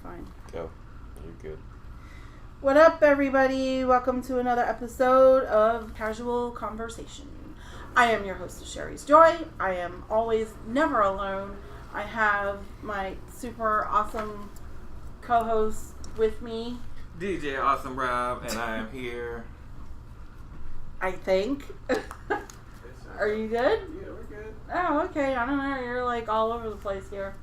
fine. Go. You're good. What up, everybody? Welcome to another episode of Casual Conversation. I am your host, SherrysJoy. I am always never alone. I have my super awesome co-host with me, DJ AwesomeRob, and I am here. I think. Are you good? Yeah, we're good. Oh, okay. I don't know. You're like all over the place here.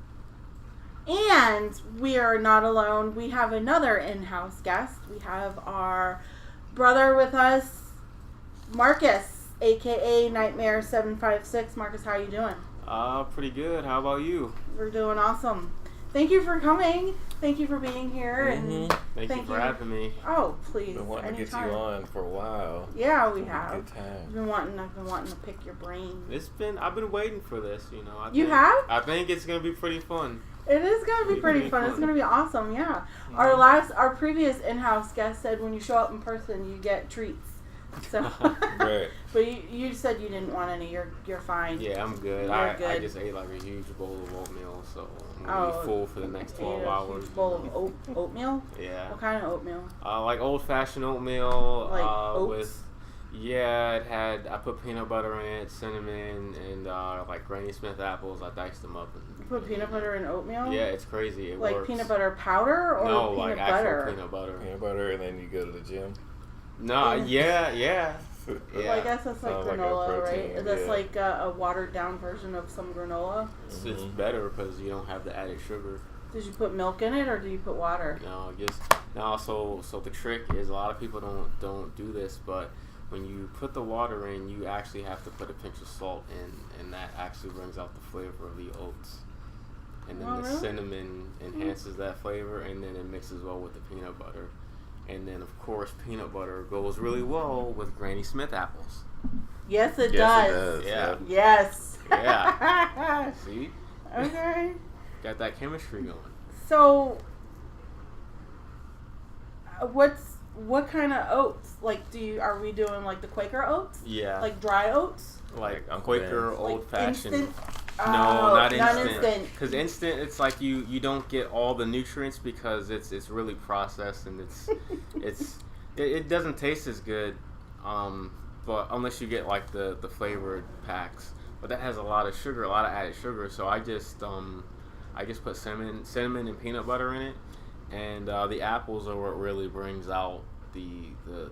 And we are not alone. We have another in-house guest. We have our brother with us, Marcus, aka Nightmare756. Marcus, how you doing? Pretty good. How about you? We're doing awesome. Thank you for coming. Thank you for being here. And Thank you for having me. Oh, please. Been wanting anytime. to get you on for a while. Yeah, we have. Good time. I've been wanting to pick your brain. I've been waiting for this, you know. I think it's gonna be pretty fun. It is going to be pretty fun. It's going to be awesome, yeah. Our previous in-house guest said when you show up in person, you get treats. So, Right. But you said you didn't want any. You're fine. Yeah, I'm good. You're good. I just ate like a huge bowl of oatmeal, so I'm gonna be full for the next 12 hours. Huge bowl of oatmeal? Yeah. What kind of oatmeal? Like old-fashioned oatmeal. Like oats? With. Yeah, I put peanut butter in it, cinnamon, and like Granny Smith apples. I diced them up. You put peanut butter in oatmeal? Yeah, it's crazy. It like works. Peanut butter powder or no, peanut like butter? actual peanut butter. Peanut butter, and then you go to the gym. No, yeah. Well, I guess that's like Sounds like a granola, protein, right? That's yeah. like a watered down version of some granola. It's better because you don't have the added sugar. Did you put milk in it or did you put water? So the trick is a lot of people don't do this, but when you put the water in, you actually have to put a pinch of salt in, and that actually brings out the flavor of the oats. And then the cinnamon enhances that flavor, and then it mixes well with the peanut butter. And then, of course, peanut butter goes really well with Granny Smith apples. Yes, it does. It does. Yeah. Yes. Yeah. See? Okay. Got that chemistry going. So, what kind of oats? Like, are we doing like the Quaker Oats? Yeah. Like dry oats? Like Uncle Quaker Ben's. old fashioned. Instant? No, not instant. instant. Because instant, it's like you don't get all the nutrients because it's really processed and it doesn't taste as good. But unless you get like the flavored packs, but that has a lot of sugar, a lot of added sugar. So I just put cinnamon and peanut butter in it, and the apples are what really brings out the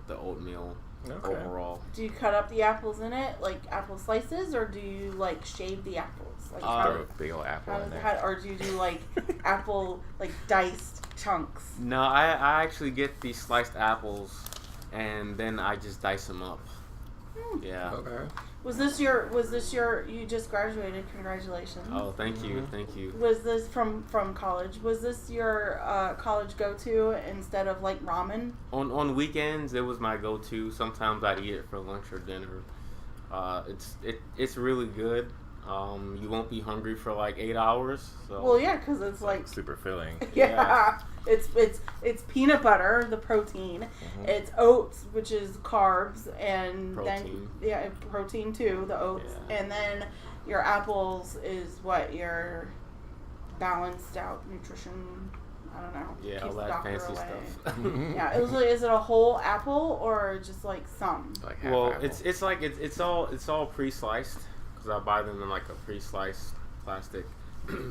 oatmeal. Okay. Overall. Do you cut up the apples in it, like apple slices, or do you like shave the apples? Like Throw a big old apple in there. or do you do like apple like diced chunks? No, I actually get these sliced apples, and then I just dice them up. Yeah. Okay. Was this your you just graduated, congratulations. Oh, thank you. Was this from college? Was this your college go-to instead of like ramen? On weekends, it was my go-to. Sometimes I'd eat it for lunch or dinner. It's really good. You won't be hungry for like 8 hours. So. Well, yeah, because it's like super filling. Yeah. It's peanut butter, the protein. It's oats, which is carbs, and protein. Then protein too, the oats, and then your apples is what your balanced out nutrition. I don't know. Yeah, keeps all the that doctor fancy away. stuff. Yeah, is it a whole apple or just like some? Like half Well, apple. it's all pre-sliced because I buy them in like a pre-sliced plastic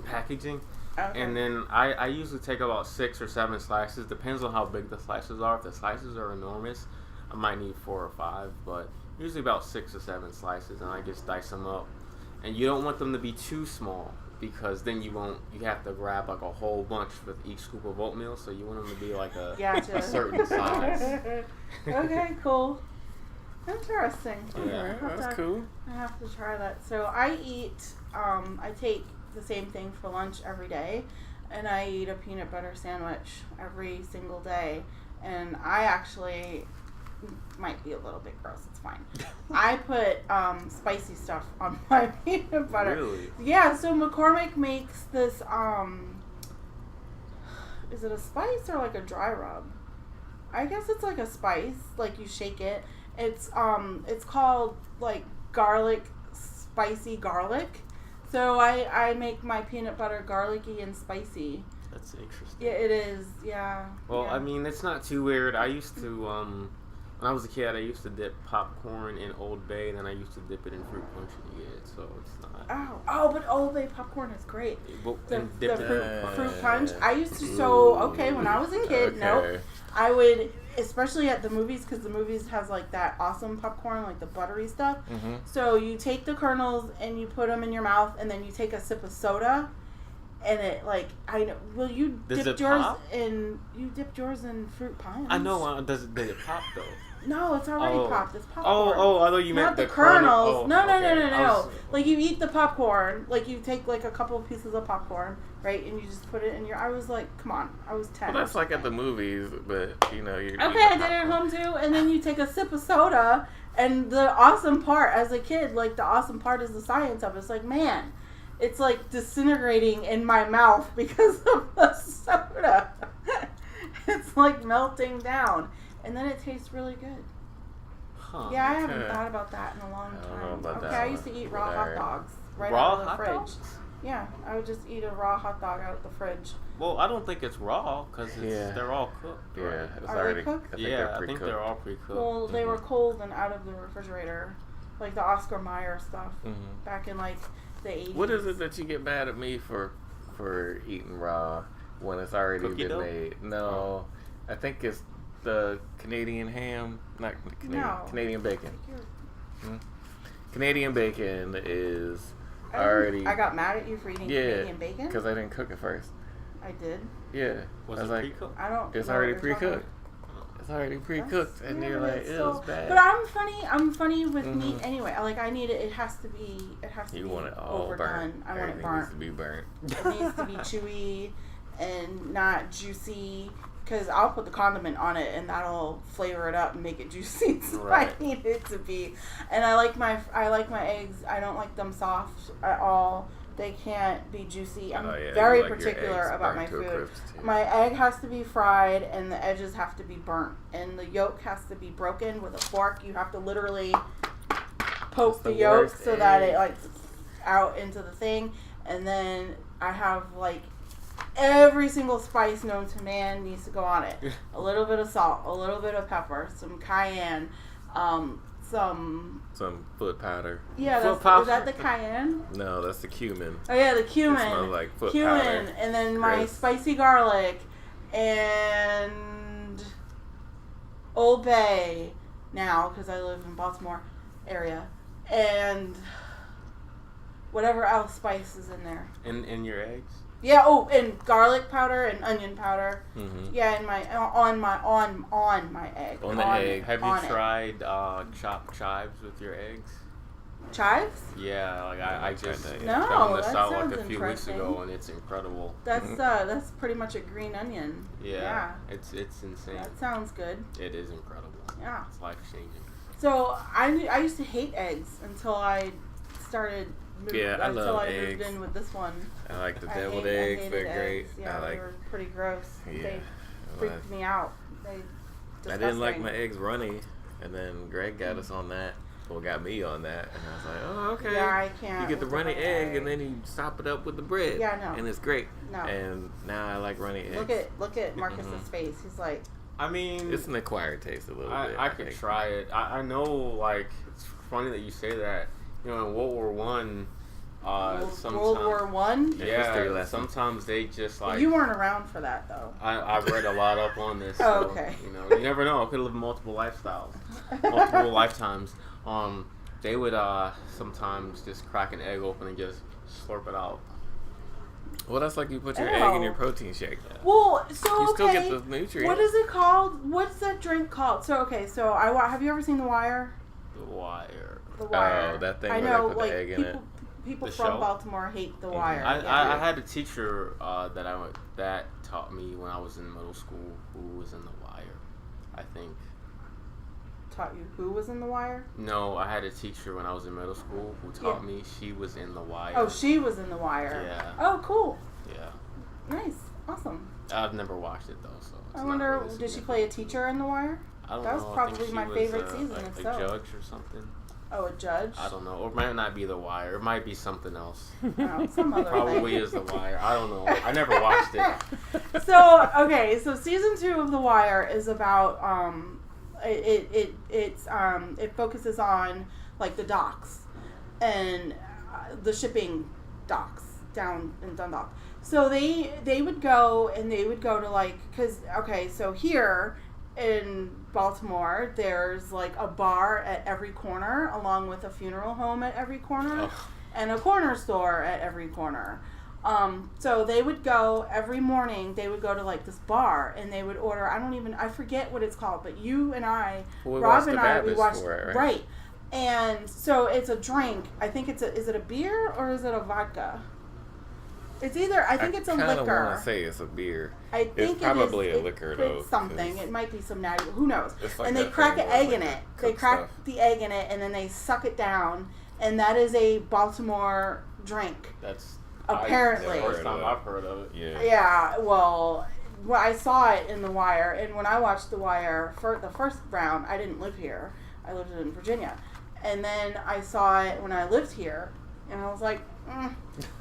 packaging. Okay. And then I usually take about 6 or 7 slices. Depends on how big the slices are. If the slices are enormous, I might need 4 or 5. But usually about 6 or 7 slices, and I just dice them up. And you don't want them to be too small because then you have to grab like a whole bunch with each scoop of oatmeal. So you want them to be like a certain size. Okay, cool. Interesting. Yeah, that's cool. I have to try that. So I take the same thing for lunch every day, and I eat a peanut butter sandwich every single day, and I actually might be a little bit gross, it's fine. I put spicy stuff on my peanut butter. Really? Yeah, so McCormick makes this is it a spice or like a dry rub? I guess it's like a spice, like you shake it. It's called like spicy garlic. So I make my peanut butter garlicky and spicy. That's interesting. Yeah, it is. Yeah. Well, yeah. I mean, it's not too weird. I used to, when I was a kid, I used to dip popcorn in Old Bay, and then I used to dip it in fruit punch and eat it. So it's not. Oh, but Old Bay popcorn is great. The fruit punch. I used to when I was a kid. Okay. Nope. I would, especially at the movies, because the movies has like that awesome popcorn, like the buttery stuff. Mm-hmm. So you take the kernels and you put them in your mouth, and then you take a sip of soda, and it like you dipped yours in fruit punch. I know. Does it pop though? No, it's already popped. It's popcorn. Oh, I thought you meant not the kernel. kernels. No. Like you eat the popcorn. Like you take like a couple of pieces of popcorn, right, and you just put it in your. I was like, come on, I was 10. Well, that's like at the movies, but you know you're. Okay, I did it at home too, and then you take a sip of soda, and the awesome part as a kid, like the awesome part is the science of it. It's like, man, it's like disintegrating in my mouth because of the soda. It's like melting down. And then it tastes really good. Huh. Yeah, I haven't thought about that in a long I don't know time. about that I one. used to eat raw hot dogs right Raw out of the hot fridge. dogs? Yeah, I would just eat a raw hot dog out of the fridge. Well, I don't think it's raw because they're all cooked. Yeah, Right? it's Are they already cooked? I think they're all pre-cooked. Well, they were cold and out of the refrigerator, like the Oscar Mayer stuff Mm-hmm. back in like the 80s. What is it that you get mad at me for eating raw when it's already Cookie been dough? made? No, I think it's the Canadian ham, not Canadian, No. Canadian bacon. You're- Canadian bacon is I already. I got mad at you for eating Canadian bacon. because I didn't cook it first. I did. Yeah, Was I it like, pre-cooked? I don't. it's know already what you're talking pre-cooked. It's already pre-cooked, and Yeah, you're but like, it's it still- was bad. But I'm funny with Mhm. meat anyway. Like I need it. It has to be. You be want it all overdone. burnt. I want it Everything burnt. needs to be burnt. It needs to be chewy and not juicy. Because I'll put the condiment on it and that'll flavor it up and make it juicy. So Right. I need it to be. And I like my eggs. I don't like them soft at all. They can't be juicy. I'm very you like your particular eggs about my burnt to a food. crisp, too. My egg has to be fried and the edges have to be burnt. And the yolk has to be broken with a fork. You have to literally poke the the yolk worst so that egg. it like out into the thing. And then I have like every single spice known to man needs to go on it. A little bit of salt, a little bit of pepper, some cayenne, some foot powder. yeah, Foot is powder? that the cayenne? No, that's the cumin. Oh yeah, the cumin. It smells like foot cumin, powder. and then my Gross. spicy garlic and Old Bay now because I live in Baltimore area, and whatever else spice is in there. In your eggs? Yeah. Oh, and garlic powder and onion powder. Mm-hmm. Yeah, and on my egg. On the egg. Have on you it. tried chopped chives with your eggs? Chives? Yeah, like I just No, found this that out like sounds a few weeks interesting. ago, and it's incredible. That's pretty much a green onion. Yeah, it's insane. That sounds good. It is incredible. Yeah. It's life changing. So I used to hate eggs until I started. Yeah, I until love I moved eggs. in with this one. I like the I deviled hated eggs. They're great. eggs. Yeah, I they like. were pretty gross. Yeah. They I freaked me out. I didn't like my eggs runny, and then Greg got us on that. Well, got me on that, and I was like, oh, okay. Yeah, I can't. You get the with runny egg, and egg. then you top it up with the bread. Yeah, no. And it's great. No. And now I like runny eggs. Look at Marcus's Mhm. face. He's like, I mean, It's an acquired taste a little bit. I could think. try it. I know, like, it's funny that you say that. You know, in World War One, World War One. History yeah, lesson. sometimes they just like. You weren't around for that though. I read a lot up on this. Oh, So, okay. You know, you never know. I could live multiple lifestyles, multiple lifetimes. They would sometimes just crack an egg open and just slurp it out. Well, that's like you put your egg in your Ew. protein shake. Well, so You still okay. get the nutrients. What is it called? What's that drink called? So okay, so have you ever seen The Wire? The Wire. The Wire. Oh, that thing I where know, they put like the egg in people, it. people The from show? Baltimore hate The Wire. I, yeah. I had a teacher that taught me when I was in middle school who was in The Wire, I think. Taught you who was in The Wire? No, I had a teacher when I was in middle school who taught me. She was in The Wire. Oh, she was in The Wire. Yeah. Oh, cool. Yeah. Nice. Awesome. I've never watched it though, so. It's I not wonder, really did she play a significant. teacher in The Wire? I don't That was know. I think probably she my was, favorite season a itself. judge or something. Oh, a judge? I don't know. Or it might not be The Wire. It might be something else. Oh, some other Probably thing. is The Wire. I don't know. I never watched it. So season 2 of The Wire is about it focuses on like the docks and the shipping docks down in Dundalk. So they would go to like, so here in Baltimore there's like a bar at every corner along with a funeral home at every corner and a corner store at every corner. So they would go every morning, they would go to like this bar and they would order, I forget what it's called, but you and I, Rob and I, we watched, right. And so it's a drink. I think is it a beer or is it a vodka? It's either, I think it's a liquor. I kind of want to say it's a beer. I think it's probably a liquor, though. It's something. It might be some natty. Who knows? Like, and they crack an egg in it. They crack the egg in it, and then they suck it down. And that is a Baltimore drink. That's apparently the first time I've heard of it. Yeah. Yeah. Well, I saw it in The Wire, and when I watched The Wire for the first round, I didn't live here. I lived in Virginia, and then I saw it when I lived here, and I was like,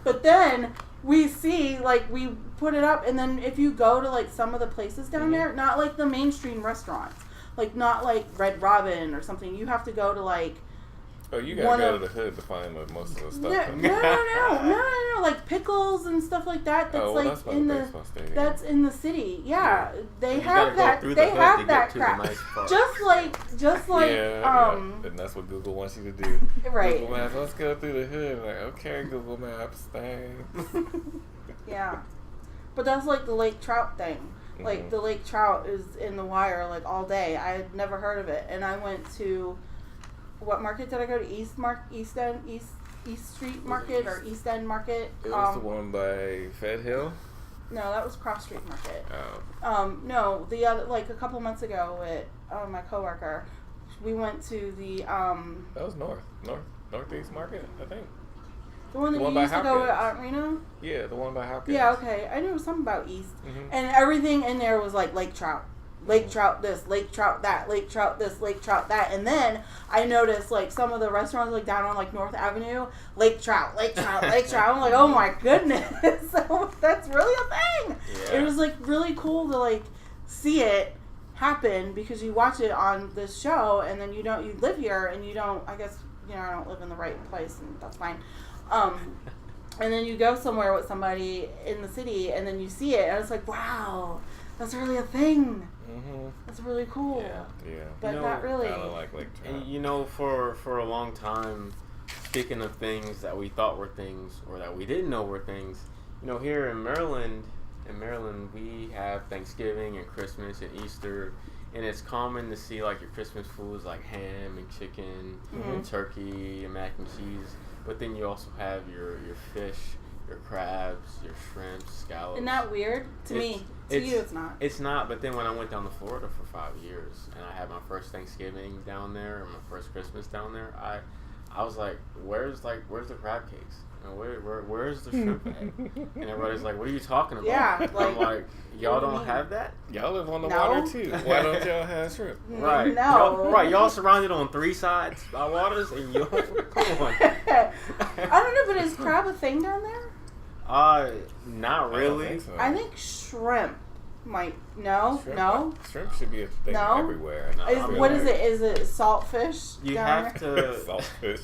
But then we see, like, we put it up, and then if you go to, like, some of the places down there, not, like, the mainstream restaurants, like, not, like, Red Robin or something, you have to go to, like... Oh, you gotta go to the hood to find most of the stuff. No, like, Pickles and stuff like that, that's, that's in the city. Yeah, they have that, crap. Nice just like, and that's what Google wants you to do. Right. Google Maps, let's go through the hood. Like, okay, Google Maps, thanks. Yeah. But that's like the lake trout thing. Like, the lake trout is in The Wire, like, all day. I had never heard of it. And I went to, what market did I go to? East Street Market or East End Market? It was the one by Fed Hill? No, that was Cross Street Market. Oh. No, the other, like, a couple months ago with my coworker, we went to the, that was Northeast Market, I think. The one that you used to go with Aunt Rena? Yeah, the one by Hopkins. Yeah, okay. I knew something about East. And everything in there was like lake trout. Lake trout this, lake trout that, lake trout this, lake trout that. And then I noticed, like, some of the restaurants, like, down on, like, North Avenue, lake trout, lake trout, lake trout. I'm like, oh my goodness. So that's really a thing. Yeah. It was, like, really cool to, like, see it happen because you watch it on this show and then you live here and you don't, I guess, I don't live in the right place and that's fine. And then you go somewhere with somebody in the city and then you see it and it's like, wow, that's really a thing. That's really cool. Yeah. But not really. I don't like lake trout. And, for a long time, speaking of things that we thought were things or that we didn't know were things, here in Maryland, we have Thanksgiving and Christmas and Easter, and it's common to see, like, your Christmas foods like ham and chicken and turkey and mac and cheese. But then you also have your fish, your crabs, your shrimp, scallops. Isn't that weird? To me. To you, it's not. It's not, but then when I went down to Florida for 5 years, and I had my first Thanksgiving down there, and my first Christmas down there, I was like, where's the crab cakes? And where's the shrimp at? And everybody's like, what are you talking about? Yeah, like, I'm like, y'all don't have that? Y'all live on the water too. Why don't y'all have shrimp? Right. No. Y'all surrounded on 3 sides by waters, and y'all, come on. I don't know, but is crab a thing down there? Not really. I think shrimp might. No. Shrimp should be a thing everywhere. What is it? Is it saltfish? You have to saltfish.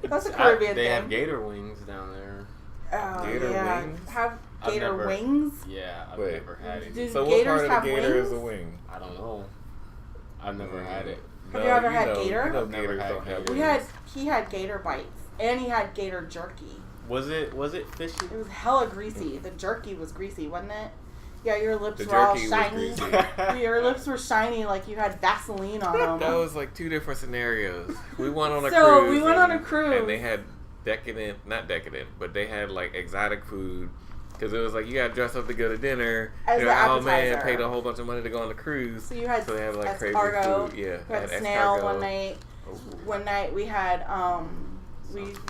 That's a Caribbean thing. They have gator wings down there. Oh, gator wings? Have gator wings? Yeah, I've never had it. So what part of the gator is a wing? I don't know. I've never had it. Have you ever had gator? Gators don't have wings. He had Gator Bites, and he had gator jerky. Was it fishy? It was hella greasy. The jerky was greasy, wasn't it? Yeah, your lips were all shiny. Your lips were shiny like you had Vaseline on them. That was like 2 different scenarios. We went on a cruise. So we went on a cruise. And they had not decadent, but they had like exotic food. Because it was like, you got to dress up to go to dinner. As the appetizer. Oh man, paid a whole bunch of money to go on the cruise. So you had they had like crazy escargot. food. Yeah. We had snail one night. One night we had,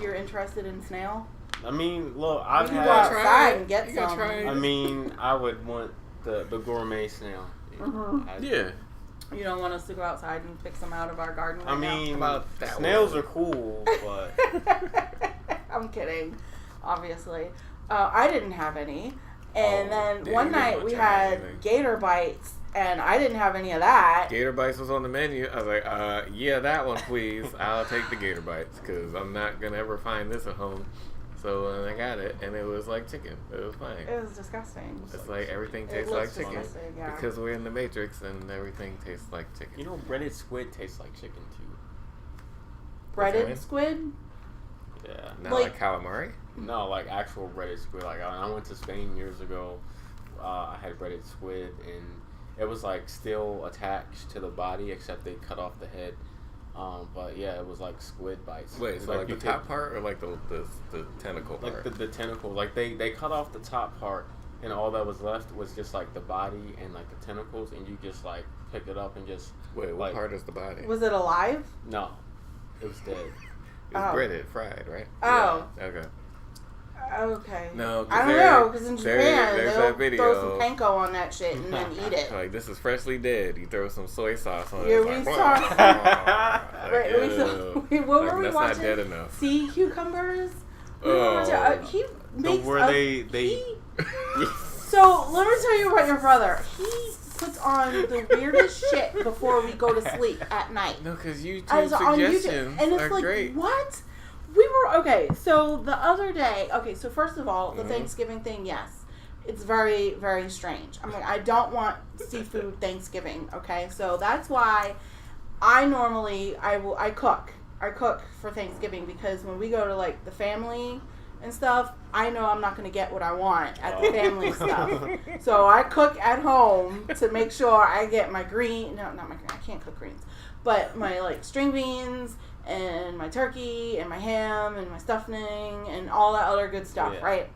you're interested in snail? I mean, look, I've had. You can go outside and get some. I mean, I would want the gourmet snail. Yeah. You don't want us to go outside and pick some out of our garden right I mean, snails are cool, but... I'm kidding, obviously. I didn't have any. And then one night we had Gator Bites, and I didn't have any of that. Gator Bites was on the menu. I was like, yeah, that one, please. I'll take the Gator Bites, because I'm not going to ever find this at home. So I got it, and it was like chicken. It was fine. It was disgusting. It's like everything tastes like chicken. Yeah. Because we're in the Matrix, and everything tastes like chicken. You know, breaded squid tastes like chicken, too. Breaded squid? Yeah. Not like calamari? No, like actual breaded squid. Like I went to Spain years ago. I had breaded squid, and it was like still attached to the body, except they cut off the head. But yeah, it was like squid bites. Wait, so like the top part or like the tentacle part? Like the tentacle. Like they cut off the top part, and all that was left was just like the body and like the tentacles, and you just like pick it up and just. Wait, what part is the body? Was it alive? No, it was dead. It's breaded, fried, right? Oh. Yeah. Okay. Okay. No, I don't know, because in Japan there's they'll throw some panko on that shit and then eat it. Like, this is freshly dead. You throw some soy sauce on yeah, it. we like, saw. What were we that's watching? Not dead enough. Sea cucumbers. He makes. So let me tell you about your brother. He puts on the weirdest shit before we go to sleep at night. No, because YouTube suggestions and it's are like, great. What? We were okay. So the other day, so first of all, the Thanksgiving thing, yes, it's very, very strange. I'm like, I don't want seafood Thanksgiving. Okay, so that's why I normally I cook for Thanksgiving, because when we go to like the family and stuff, I know I'm not going to get what I want at the family stuff. So I cook at home to make sure I get my not my green. I can't cook greens, but my like string beans and my turkey and my ham and my stuffing and all that other good stuff, right?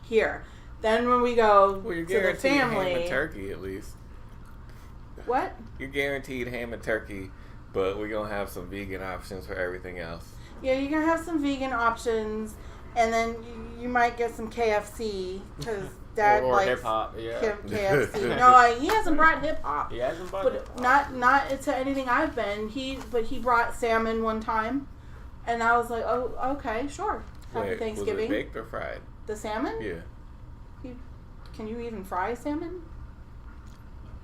Here. Then when we go to the family, ham and turkey at least. What? You're guaranteed ham and turkey, but we're gonna have some vegan options for everything else. Yeah, you're gonna have some vegan options, and then you might get some KFC, because Dad likes hip hop. Yeah. KFC. No, he hasn't brought hip hop. He hasn't brought hip hop. Not to anything I've been. He brought salmon one time, and I was like, oh, okay, sure. Happy Thanksgiving. Was it baked or fried? The salmon? Yeah. Can you even fry salmon?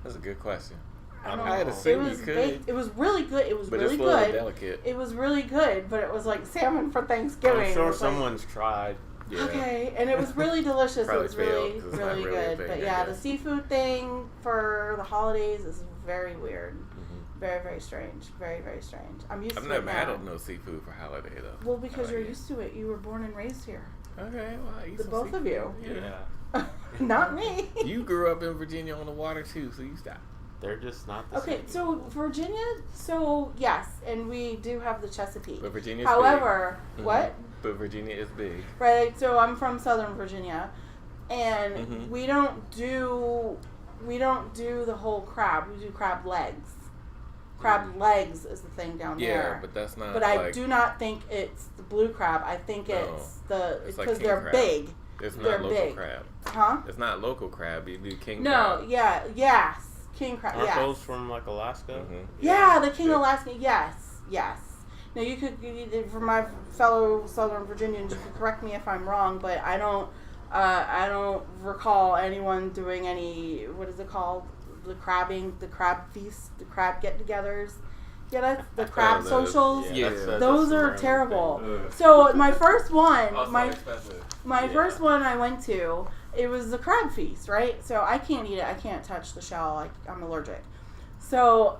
That's a good question. I'd assume you could. Baked. It was really good. It was but really it's good. Delicate. It was really good, but it was like salmon for Thanksgiving. I'm sure someone's tried. Yeah. Okay, and it was really delicious. It was really, really good. Thing, but yeah, the seafood thing for the holidays is very weird. Mm-hmm. Very, very strange. Very, very strange. I'm not mad at no seafood for holiday though. Well, because you're used to it. You were born and raised here. Okay, well, I eat the both seafood. of you. Yeah. Not me. You grew up in Virginia on the water too, so you stop. They're just not the same. Okay, so Virginia, yes, and we do have the Chesapeake. But Virginia's however, big. What? Mm-hmm. But Virginia is big. Right, so I'm from Southern Virginia, and we don't do the whole crab. We do crab legs. Crab legs is the thing down there. Yeah, but that's not. But I do not think it's the blue crab. I think it's because like they're crab. Big. It's not they're local big. crab. Huh? It's not local crab. You do king crab. crab. Yes. King crab. Aren't those from like Alaska? Mm-hmm. Yeah, the king Alaska. Yes. Now you could, for my fellow Southern Virginians, you could correct me if I'm wrong, but I don't recall anyone doing any. What is it called? The crab feast, the crab get-togethers. Yeah, that's the crab socials. Yeah, those are terrible. So my first one, first one I went to, it was the crab feast, right? So I can't eat it. I can't touch the shell. I'm allergic. So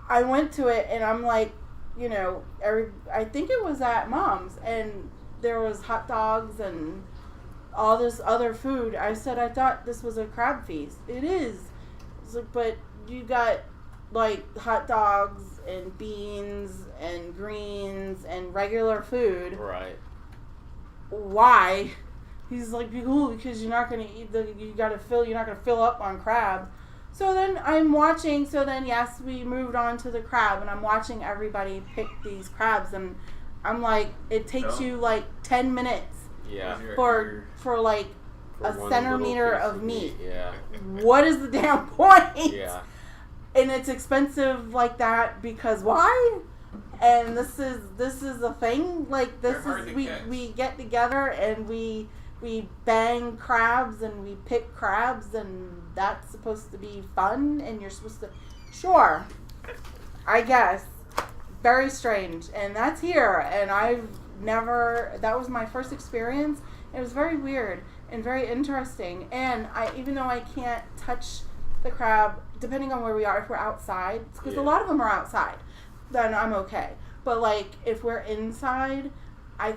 I went to it, and I'm like, I think it was at Mom's, and there was hot dogs and all this other food. I said, I thought this was a crab feast. It is. It's like, but you got like hot dogs and beans and greens and regular food. Right. Why? He's like, because you're not gonna eat you're not gonna fill up on crab. So then I'm watching. So then yes, we moved on to the crab, and I'm watching everybody pick these crabs, and I'm like, it takes you like 10 minutes. Yeah. For like a centimeter of meat. Yeah. What is the damn point? Yeah. and it's expensive like that because why? And this is a thing. Like this They're is hard to catch. we get together and we bang crabs and we pick crabs and that's supposed to be fun and you're supposed to sure, I guess. Very strange. And that's here and I've never that was my first experience. It was very weird and very interesting. And even though I can't touch the crab, depending on where we are, if we're outside, because a lot of them are outside, then I'm okay. But like if we're inside, I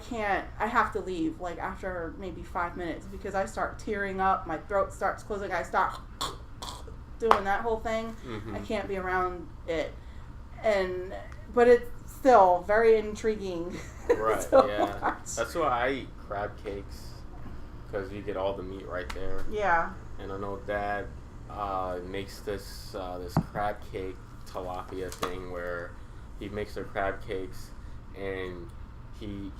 have to leave like after maybe 5 minutes because I start tearing up, my throat starts closing, I start doing that whole thing. Mm-hmm. I can't be around it. But it's still very intriguing. Right, to yeah. watch. That's why I eat crab cakes, because you get all the meat right there. Yeah. And I know Dad makes this crab cake tilapia thing where he makes the crab cakes and he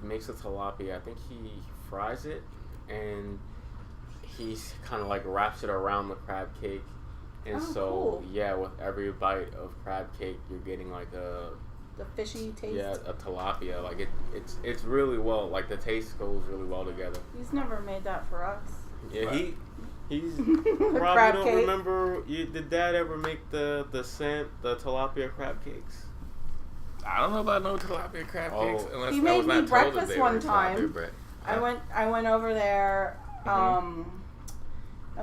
makes the tilapia. I think he fries it and he's kind of like wraps it around the crab cake. And cool. Yeah, with every bite of crab cake, you're getting like the fishy taste. Yeah, a tilapia. Like it's really well. Like the taste goes really well together. He's never made that for us. Yeah, Right. he's. The Rob, crab you don't cake. remember? Did Dad ever make the tilapia crab cakes? I don't know about no tilapia crab cakes unless He I made was me not told that breakfast they one were time. tilapia bread. I went over there. I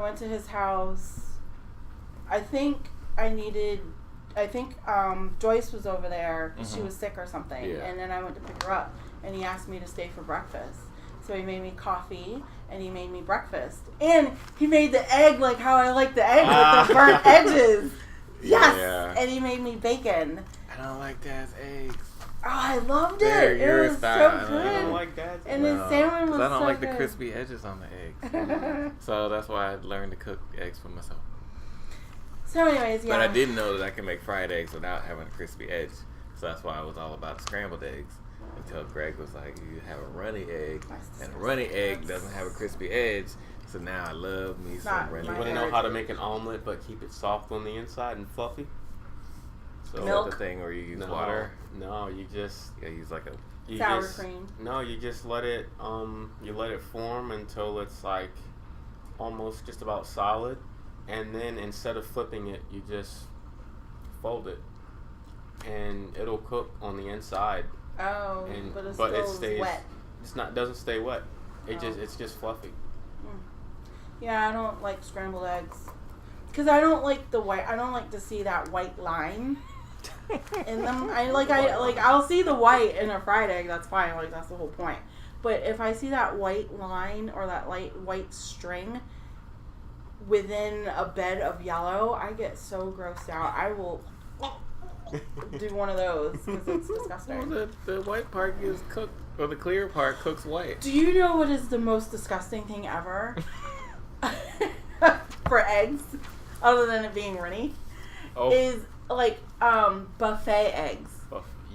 went to his house. I think Joyce was over there because she was sick or something. Yeah. And then I went to pick her up and he asked me to stay for breakfast. So he made me coffee and he made me breakfast. And he made the egg like how I like the egg with the burnt edges. Yes! Yeah. And he made me bacon. I don't like Dad's eggs. Oh, I loved They're it. your It was style. so I good. don't like Dad's And his No, salmon 'cause was I don't so like good. the crispy edges on the eggs. So that's why I learned to cook eggs for myself. So anyways, yeah. But I didn't know that I can make fried eggs without having a crispy edge. So that's why I was all about scrambled eggs. Until Greg was like, you have a runny egg, and a runny egg doesn't have a crispy edge. So now I love me some Not runny my You want to eggs. know how to make an omelet but keep it soft on the inside and fluffy? So Is Milk? that the thing where you use no, water? No, you just Yeah, use like a... you Sour just, cream. No, you just let it form until it's like almost just about solid, and then instead of flipping it, you just fold it, and it'll cook on the inside. Oh, And but it it still stays wet. doesn't stay wet. Oh. It's just fluffy. Yeah, I don't like scrambled eggs because I don't like the white. I don't like to see that white line in them. I'll see the white in a fried egg. That's fine. Like that's the whole point. But if I see that white line or that light white string within a bed of yellow, I get so grossed out. I will do one of those because it's disgusting. Well, the white part is cooked, or the clear part cooks white. Do you know what is the most disgusting thing ever for eggs, other than it being runny? Oh, Is like buffet eggs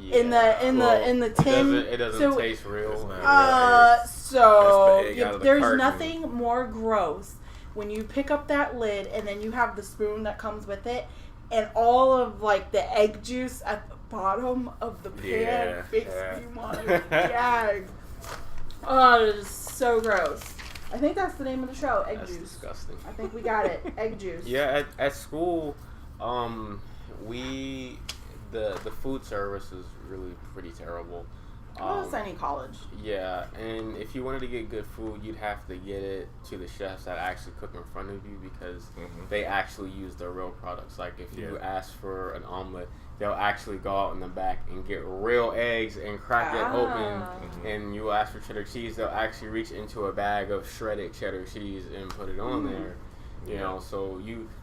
yeah. in the tin. It doesn't taste real. It's not. So That's the egg out of the there's carton. nothing more gross when you pick up that lid and then you have the spoon that comes with it, and all of like the egg juice at the bottom of the pan Yeah. makes Yeah. me want to gag. Oh, it is so gross. I think that's the name of the show, Egg That's Juice. disgusting. I think we got it, Egg Juice. Yeah, at school, the food service is really pretty terrible. Well, it's any college. Yeah, and if you wanted to get good food, you'd have to get it to the chefs that actually cook in front of you because they actually use their real products. Like if you ask for an omelet, they'll actually go out in the back and get real eggs and crack it open. And you ask for cheddar cheese, they'll actually reach into a bag of shredded cheddar cheese and put it on there. You know,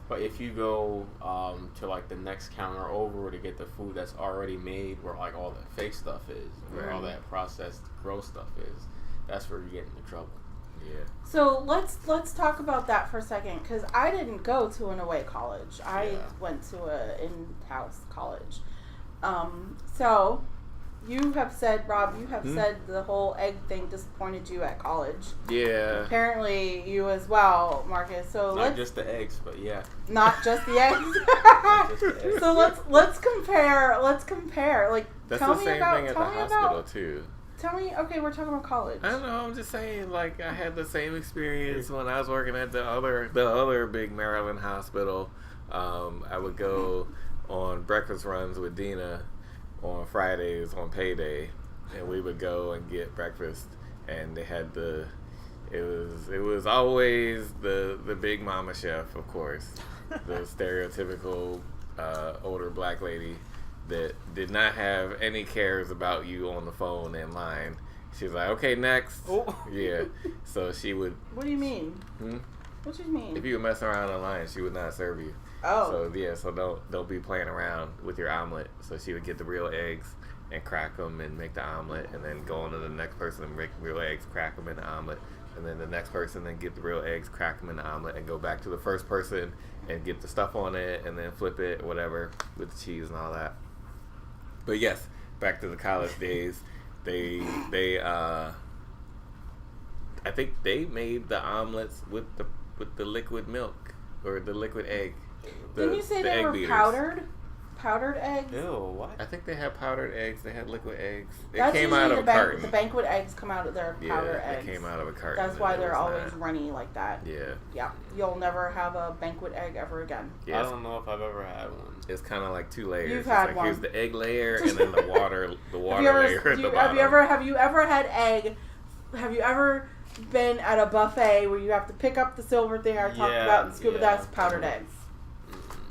but if you go to like the next counter over to get the food that's already made, where like all the fake stuff is, where all that processed gross stuff is, that's where you get into trouble. Yeah. So let's talk about that for a second, because I didn't go to an away college. I went to a in-house college. So you have said, Rob, said the whole egg thing disappointed you at college. Yeah. Apparently, you as well, Marcus. So not just the eggs, but yeah. Not just the eggs. Not just the eggs. So let's compare. Like, That's tell the me same about. thing at Tell the me hospital about. too. Tell me. Okay, we're talking about college. I don't know. I'm just saying, like, I had the same experience when I was working at the other big Maryland hospital. I would go on breakfast runs with Dina on Fridays on payday, and we would go and get breakfast, and they had it was always the big mama chef, of course, the stereotypical older black lady that did not have any cares about you on the phone in line. She's like, okay, next. Oh. Yeah. So she would. What do you mean? Hmm? What do you mean? If you would mess around in line, she would not serve you. Oh. So yeah, so don't be playing around with your omelet. So she would get the real eggs and crack them and make the omelet, and then go on to the next person and make real eggs, crack them in the omelet, and then the next person then get the real eggs, crack them in the omelet, and go back to the first person and get the stuff on it, and then flip it or whatever with the cheese and all that. But yes, back to the college days. They I think they made the omelets with the liquid milk or the liquid egg. Didn't you say they were beaters. powdered eggs? Ew, what? I think they had powdered eggs. They had liquid eggs. They That's came out of usually a carton. The banquet eggs come out of their powdered eggs. They came out of a carton. That's why and it they're was always not. runny like that. Yeah. Yeah. You'll never have a banquet egg ever again. Yeah, I don't know if I've ever had one. it's kind of like two layers. You've It's had like, one. Here's the egg layer, and then the water Have you ever, layer at the bottom. have you ever had egg? Have you ever been at a buffet where you have to pick up the silver thing I talked about and scoop it? That's powdered eggs.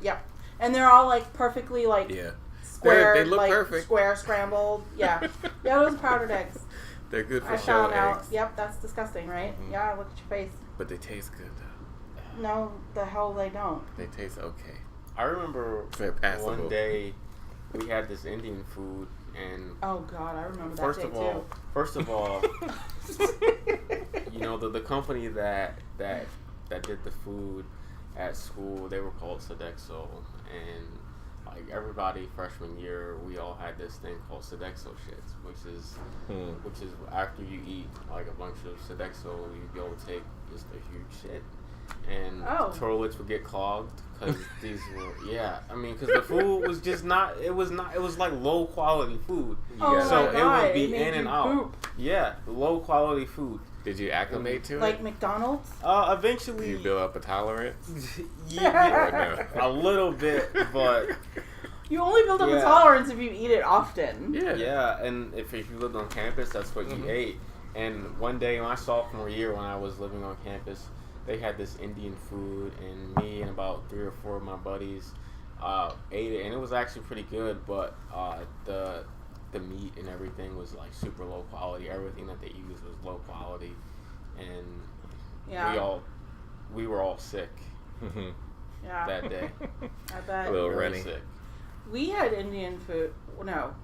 Yep. And they're all like perfectly like square, They look like perfect. square scrambled. Yeah. Yeah, those are powdered eggs. They're good for I show found out. eggs. Yep, that's disgusting, right? Mhm. Yeah, look at your face. But they taste good though. No, the hell they don't. They taste okay. I remember They're passable. one day we had this Indian food, and Oh God, I remember that first day of all, you know, the company that did the food at school, they were called Sodexo, and like everybody freshman year, we all had this thing called Sodexo shits, which is after you eat like a bunch of Sodexo, you go take just a huge shit, and toilets would get clogged because these were because the food was just not. It was like low quality food, so it would be in and out. Poop. Yeah, low quality food. Did you acclimate to Like it? McDonald's? Eventually, Did you build up a tolerance? yeah, a little bit, but You only build up a tolerance if you eat it often. yeah, and if you lived on campus, that's what you ate. And one day, my sophomore year, when I was living on campus, they had this Indian food, and me and about 3 or 4 of my buddies ate it, and it was actually pretty good. But the meat and everything was like super low quality. Everything that they used was low quality, and we were all sick that day. I bet. A little Very runny. sick. We had Indian food. No,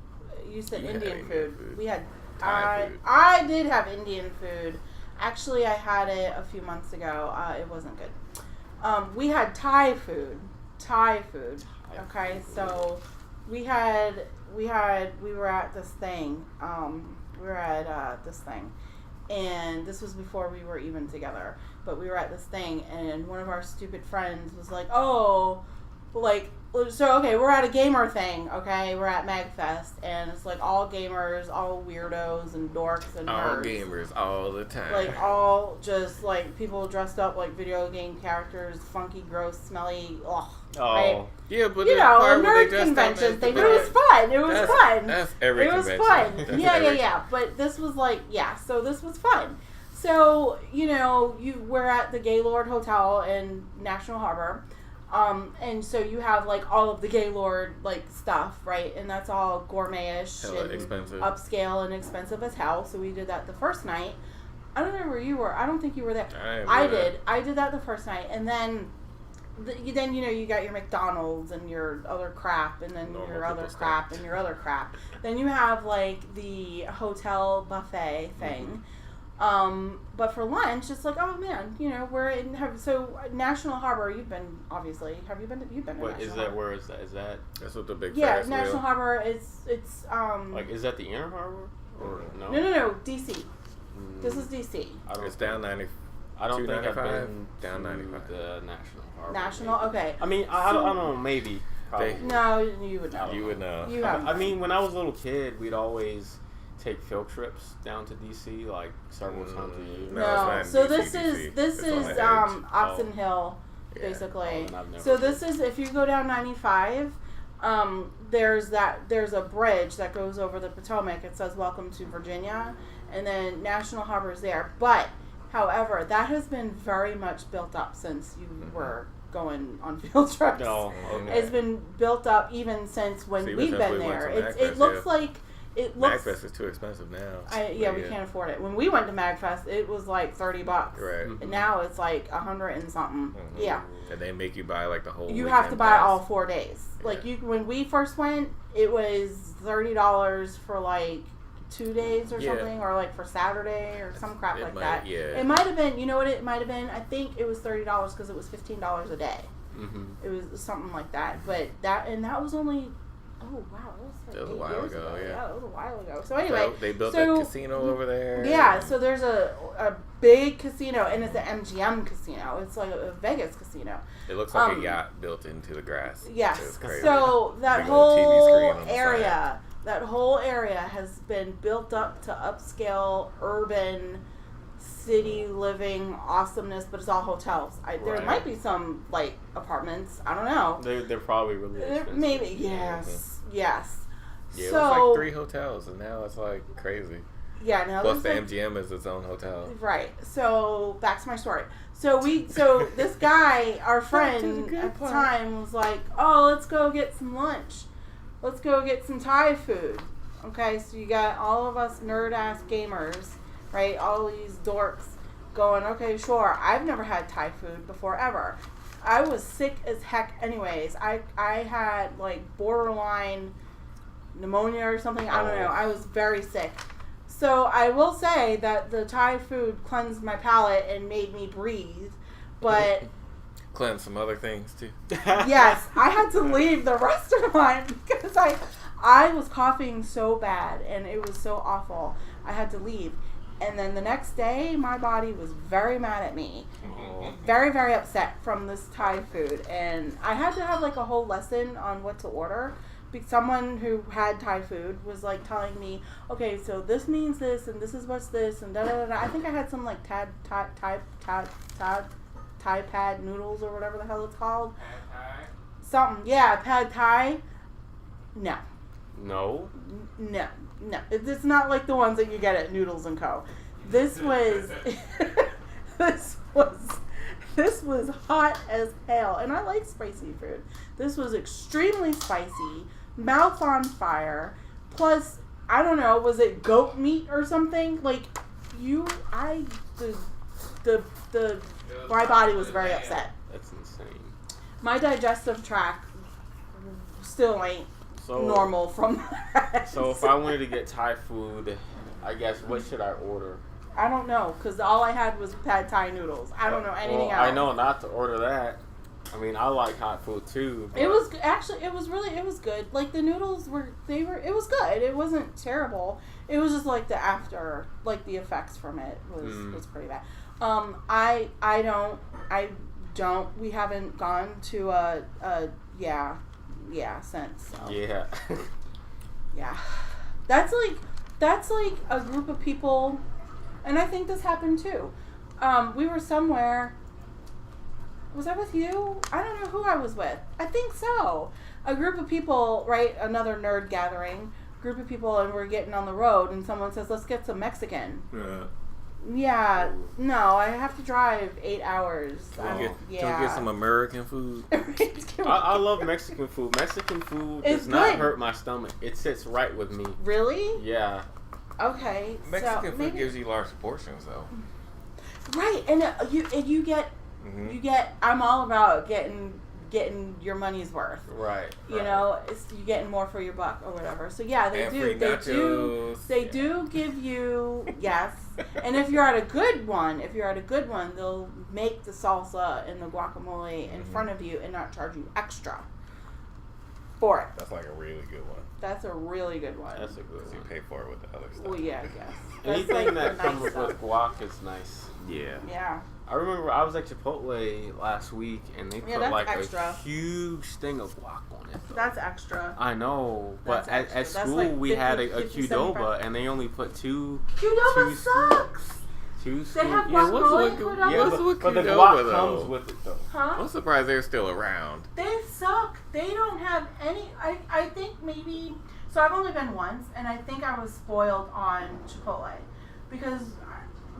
you said Indian food. We had Thai food. I did have Indian food. Actually, I had it a few months ago. It wasn't good. We had Thai food. Okay, so we were at this thing. And this was before we were even together. But we were at this thing, and one of our stupid friends was like, we're at a gamer thing, okay? We're at MagFest, and it's like all gamers, all weirdos and dorks and All nerds. gamers all the time. Like all just like people dressed up like video game characters, funky, gross, smelly, right? Yeah, but You the know, part a where they nerd dressed up convention as thing. the It was fun. It was That's- fun. That's every It was convention. fun. That's Yeah. every- But this was like, so this was fun. So, we're at the Gaylord Hotel in National Harbor. And so you have like all of the Gaylord like stuff, right? And that's all gourmet-ish Hella and expensive. upscale and expensive as hell. So we did that the first night. I don't know where you were. I don't think you were there. I did. I did that the first night, and then you got your McDonald's and your other crap, and then Normal your other people crap, stuff. and your other crap. Then you have like the hotel buffet thing. But for lunch, it's like, oh man, we're in. So National Harbor, you've been obviously. Have you been? You've been. What is that? Where is that? Is that? That's what the big. Yeah, National Harbor. It's Like, is that the Inner Harbor or no? No, DC. This is DC. It's down 90. I don't think I've been down 95. The National Harbor. National, maybe. Okay. I mean, I don't know, maybe. Probably. No, you would know. You would know. I mean, when I was a little kid, we'd always take field trips down to DC, like several times a year. No, so DC, this is Oxon Hill, basically. So this is, if you go down 95, there's a bridge that goes over the Potomac. It says "Welcome to Virginia," and then National Harbor is there. But, however, that has been very much built up since you were going on field trips. No, okay. It's been built up even since when we've been there. It looks like. MagFest is too expensive now. We can't afford it. When we went to MagFest, it was like $30. Right. And now it's like $100 and something. Mm-hmm. Yeah. And they make you buy like the whole. You have to buy all 4 days. Like when we first went, it was $30 for like 2 days or something, or like for Saturday or some crap like that. Yeah. It might have been. You know what it might have been? I think it was $30 because it was $15 a day. Mm-hmm. It was something like that. But that was only. Oh wow, that was a while ago. Yeah, that was a while ago. So anyway, so they built a casino over there. Yeah, so there's a big casino, and it's an MGM casino. It's like a Vegas casino. It looks like a yacht built into the grass. Yes. It's crazy. So that whole area, has been built up to upscale urban city living awesomeness, but it's all hotels. There might be some like apartments. I don't know. They're probably really expensive. Maybe yes. Yeah, so, it was like 3 hotels, and now it's like crazy. Yeah, now plus the MGM is its own hotel. Right. So back to my story. So this guy, our friend at the time, was like, "Oh, let's go get some lunch. Let's go get some Thai food." Okay, so you got all of us nerd ass gamers. Right, all these dorks going, okay, sure. I've never had Thai food before, ever. I was sick as heck anyways. I had, like, borderline pneumonia or something. I don't know. I was very sick. So I will say that the Thai food cleansed my palate and made me breathe. But... cleanse some other things, too. Yes, I had to leave the restaurant because I was coughing so bad and it was so awful. I had to leave. And then the next day, my body was very mad at me. Very, very upset from this Thai food. And I had to have like a whole lesson on what to order. Someone who had Thai food was like telling me, okay, so this means this, and this is what's this, and da da da. I think I had some like Thai pad noodles or whatever the hell it's called. Pad Thai? Something, yeah, pad Thai. No. No. It's not like the ones that you get at Noodles and Co. This was this was hot as hell, and I like spicy food. This was extremely spicy, mouth on fire. Plus, I don't know, was it goat meat or something? Like my body was very upset. That's insane. My digestive tract still ain't normal from that. So if I wanted to get Thai food, I guess what should I order? I don't know, because all I had was pad Thai noodles. I don't know anything else. I know not to order that. I mean, I like hot food too. It was good. Like the noodles it was good. It wasn't terrible. It was just like the effects from it was pretty bad. We haven't gone to since. So. Yeah. Yeah. That's like a group of people, and I think this happened too. We were somewhere. Was I with you? I don't know who I was with. I think so. A group of people, right? Another nerd gathering. Group of people, and we're getting on the road, and someone says, "Let's get some Mexican." Yeah. Yeah, no, I have to drive 8 hours. Can we get some American food? I love Mexican food. Mexican food does not hurt my stomach. It sits right with me. Really? Yeah. Okay. Mexican food gives you large portions, though. Right, and you get. I'm all about getting getting your money's worth. Right. You know, you're getting more for your buck or whatever. So yeah, they And do. free They nachos. do give you yes. And if you're at a good one, they'll make the salsa and the guacamole in front of you and not charge you extra for it. That's like a really good one. That's a really good one. That's a good Because you one. pay for it with the other stuff. Well, yeah, I guess. Anything That's like that the comes nice stuff. with guac is nice. Yeah. Yeah. I remember I was at Chipotle last week and they Yeah, put that's like extra. a huge thing of guac on it. Though. That's extra. I know, but That's at extra. That's school like we had 50, a 50, Qdoba 75. and they only put two Qdoba two sucks. two They have yeah, guacamole what's in with- Qdoba? yeah, What's with but the Qdoba, guac though? comes with it though. Huh? I'm surprised they're still around. They suck. They don't have any. I think maybe. So I've only been once, and I think I was spoiled on Chipotle because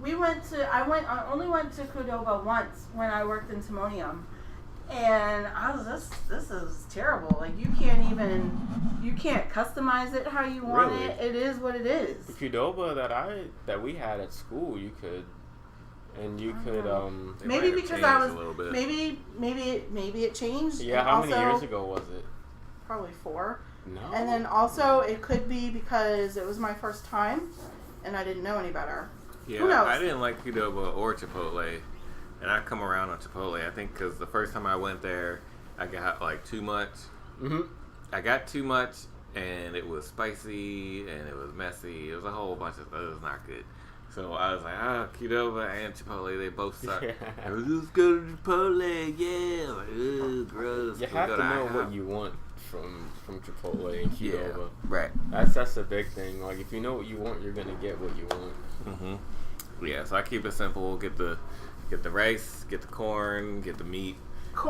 I only went to Qdoba once when I worked in Timonium, and I was this is terrible. Like you can't customize it how you want Really? it. It is what it is. The Qdoba that we had at school, you could They Maybe might have because changed I a was little bit. maybe it changed. yeah. and How many also- years ago was it? Probably 4. No. And then also it could be because it was my first time and I didn't know any better. Yeah, Who knows? I didn't like Qdoba or Chipotle, and I come around on Chipotle. I think because the first time I went there, I got like too much. Mm-hmm. I got too much, and it was spicy, and it was messy. It was a whole bunch of stuff. It was not good. So I was like, Qdoba and Chipotle, they both suck. Yeah. I was just go to Chipotle, yeah. Like, ugh, gross. You We'll have go to know IHOP. what you want from Chipotle and Yeah, Qdoba. right. That's the big thing. Like if you know what you want, you're gonna get what you want. Mm-hmm. Yeah, so I keep it simple. Get the rice, get the corn, get the meat,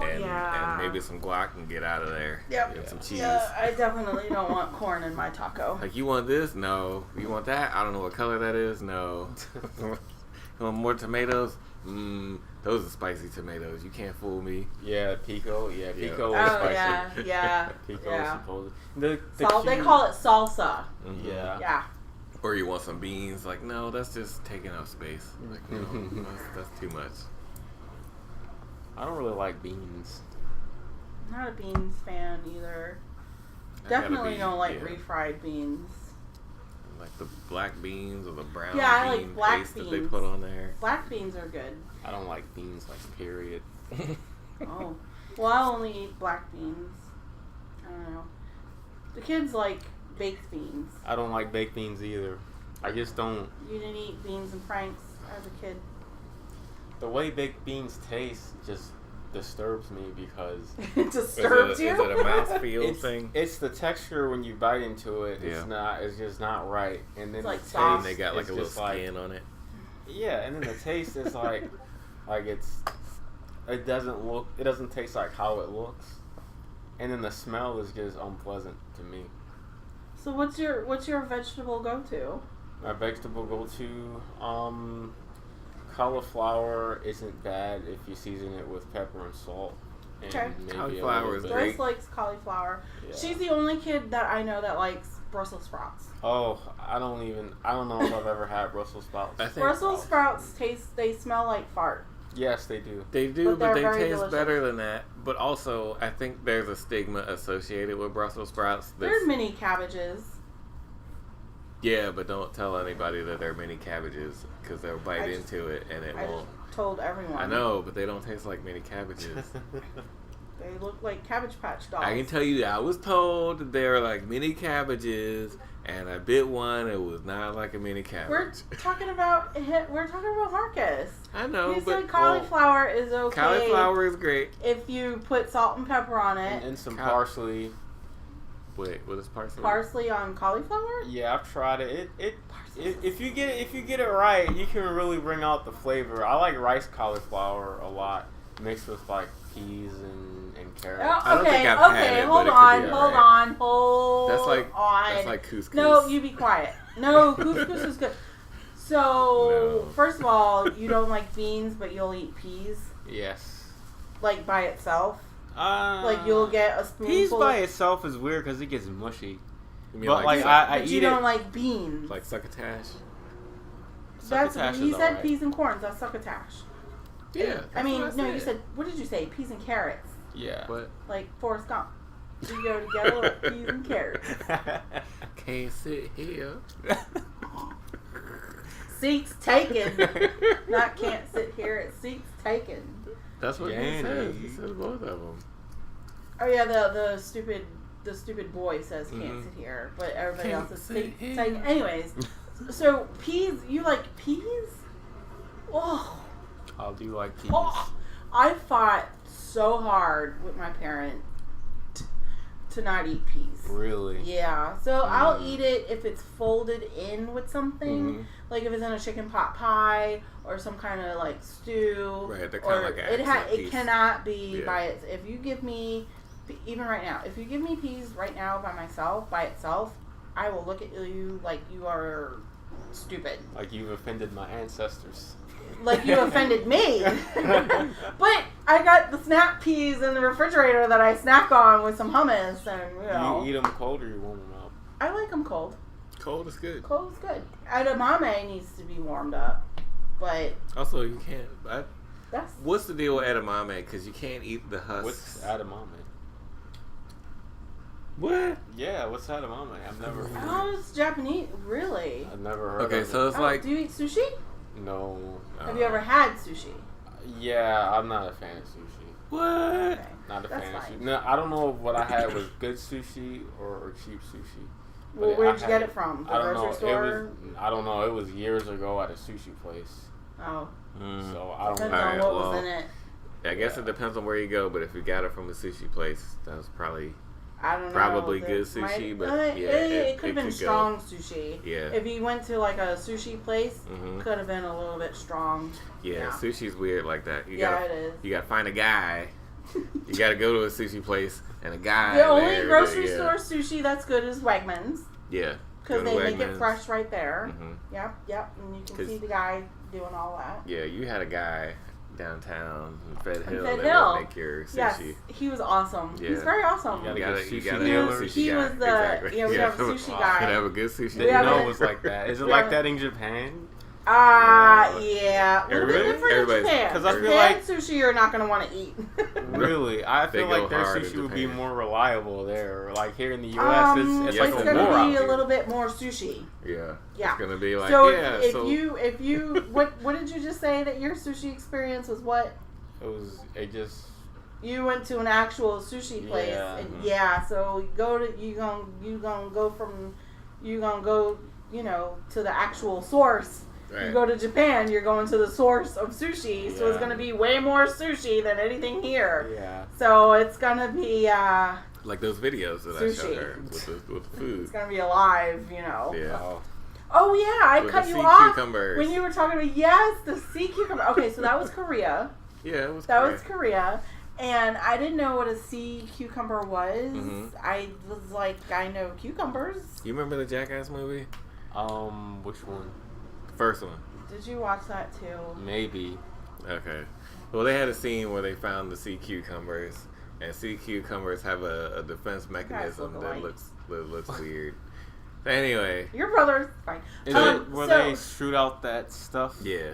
and maybe some guac and get out of there. Yep. And some cheese. Yeah, I definitely don't want corn in my taco. Like, you want this? No. You want that? I don't know what color that is. No. You want more tomatoes? Those are spicy tomatoes. You can't fool me. Yeah, pico. Yeah, Yeah. pico Oh is spicy. yeah. Pico Yeah. is supposed. They call it salsa. Mhm. Yeah. Yeah. Or you want some beans? Like, no, that's just taking up space. Like, no, that's too much. I don't really like beans. Not a beans fan either. I gotta Definitely be- don't like yeah. refried beans. Like the black beans or the brown Yeah, I like bean black paste that they beans. put on there. Black beans are good. I don't like beans, like period. Oh. Well, I only eat black beans. I don't know. The kids like baked beans. I don't like baked beans either. I just don't. You didn't eat beans and franks as a kid. The way baked beans taste just disturbs me because It disturbs Is it you. a mouthfeel thing? it's the texture when you bite into it. Yeah. It's just not right. And then It's like the soft. And taste they got like is a little just like- skin on it. Yeah, and then the taste is like it doesn't taste like how it looks. And then the smell is just unpleasant to me. So what's your vegetable go-to? My vegetable go-to, cauliflower isn't bad if you season it with pepper and salt. And Okay. maybe Cauliflower is bit. great. Joyce likes cauliflower. Yeah. She's the only kid that I know that likes Brussels sprouts. Oh, I don't know if I've ever had Brussels sprouts. I think Brussels sprouts they smell like fart. Yes, they do. they do, But but they're they very taste delicious. better than that. But also, I think there's a stigma associated with Brussels sprouts. They're mini cabbages. Yeah, but don't tell anybody that they're mini cabbages because they'll bite I just- into it and it I won't. just told everyone. I know, but they don't taste like mini cabbages. They look like Cabbage Patch dolls. I can tell you that I was told that they were like mini cabbages, and I bit one. It was not like a mini We're cabbage. talking about Marcus. I know, He but said cauliflower is okay. cauliflower is great. if you put salt and pepper on it. And some Cal- parsley. Wait, what is parsley? Parsley on cauliflower? Yeah, I've tried it. If you get it right, you can really bring out the flavor. I like rice cauliflower a lot, mixed with like peas and carrots. I don't think I've had it, but hold it could on, be hold alright. on, hold That's on. like couscous. No, you be quiet. No, couscous is good. So, No. first of all, you don't like beans, but you'll eat peas, Yes. like by itself. Like you'll get a spoonful. peas by itself is weird because it gets mushy. You mean But like suc- I but eat you it. don't like beans. like succotash? That's Succotash he is said alright. peas and corns. That's succotash. Yeah. I mean, that's no, what you said what did you say? Peas and carrots. Yeah. What? Like Forrest Gump. We go together like peas and carrots. Can't sit here. Seats taken. Not can't sit here. It's seats taken. That's what he Yanny. says. He says both of them. Oh yeah, the stupid boy says can't Mhm. sit here, but everybody Can't else is sit here. taken. Anyways, so peas. You like peas? Oh. How do you like peas? Oh, I fought so hard with my parent to not eat peas. Really? Yeah, so I'll eat it if it's folded in with something, Mhm. like if it's in a chicken pot pie or some kind of like stew. Right, they're kinda or like an it accent it piece. cannot be Yeah. by it. If you give me, even right now, if you give me peas right now by itself, I will look at you like you are stupid. Like you've offended my ancestors. Like you offended me. But I got the snap peas in the refrigerator that I snack on with some hummus, and you know. You eat them cold or you warm them up? I like them cold. Cold is good. Cold is good. Edamame needs to be warmed up, but Also, you can't. that's What's the deal with edamame? Because you can't eat the husks. What's edamame? What? Yeah, what's edamame? I've never heard. oh, it's Japanese. Really? I've never heard Okay, of so it. it's Oh, like. do you eat sushi? No. Have you ever had sushi? Yeah, I'm not a fan of sushi. What? Okay. Not a That's fan of fine. sushi. No, I don't know if what I had was good sushi or cheap sushi. Well, But where'd I you had get it from? The I don't know. grocery store? It was. I don't know. It was years ago at a sushi place. Oh, Mm. So I don't depends know. on Alright, what well, was in it. I guess it depends on where you go, but if you got it from a sushi place, that was probably. I don't know. Probably The- good sushi, but yeah, it could it have been could go. strong sushi. Yeah. If you went to like a sushi place, Mhm. could have been a little bit strong. Yeah, sushi's weird like that. You Yeah, gotta, it is. You gotta find a guy. You gotta go to a sushi place and a guy. The only there grocery that- store sushi that's good is Wegmans. Yeah. Because Go to they make it Wegmans. fresh right there. Mhm. Yep. And you can 'Cause- see the guy doing all that. Yeah, you had a guy downtown in Fed Hill Fed that Hill. would make your sushi. Yes, he was awesome. Yeah. He's very awesome. You gotta You get gotta, sushi you gotta dealer. have a sushi He guy. was the- exactly. yeah, we have a sushi You guy. gotta have a good sushi Didn't We dealer. have know a- it was like that. Is it Yeah. like that in Japan? Yeah. A little bit Everybody- different in everybody's- Japan. 'cause I feel Japan like- sushi you're not going to want to eat. Really? I They feel go like their hard in sushi would be Japan. more reliable there. Like here in the U.S., it's yeah, like it's a going war to out be a here. little bit more sushi. Yeah. Yeah. It's gonna be like, So yeah. if so you what did you just say that your sushi experience was? What It just you went to an actual sushi place, Yeah. and so you gonna go to the actual source. right. You go to Japan, you're going to the source of sushi, so it's Yeah. gonna be way more sushi than anything here. yeah. So it's gonna be like those videos that I Sushi. showed her with the food. it's gonna be alive, Yeah. Oh, Oh yeah, I With cut the you sea off cucumbers. when you were talking about the sea cucumber. Okay, so that was Korea. Yeah, it was. That great. was Korea. And I didn't know what a sea cucumber was. Mhm. I was like, I know cucumbers. You remember the Jackass movie? which one? The first one. Did you watch that too? Maybe. Okay. Well, they had a scene where they found the sea cucumbers, and sea cucumbers have a defense mechanism look that alike. looks weird. Anyway, Your brother's fine. Is it where so- they shoot out that stuff? yeah,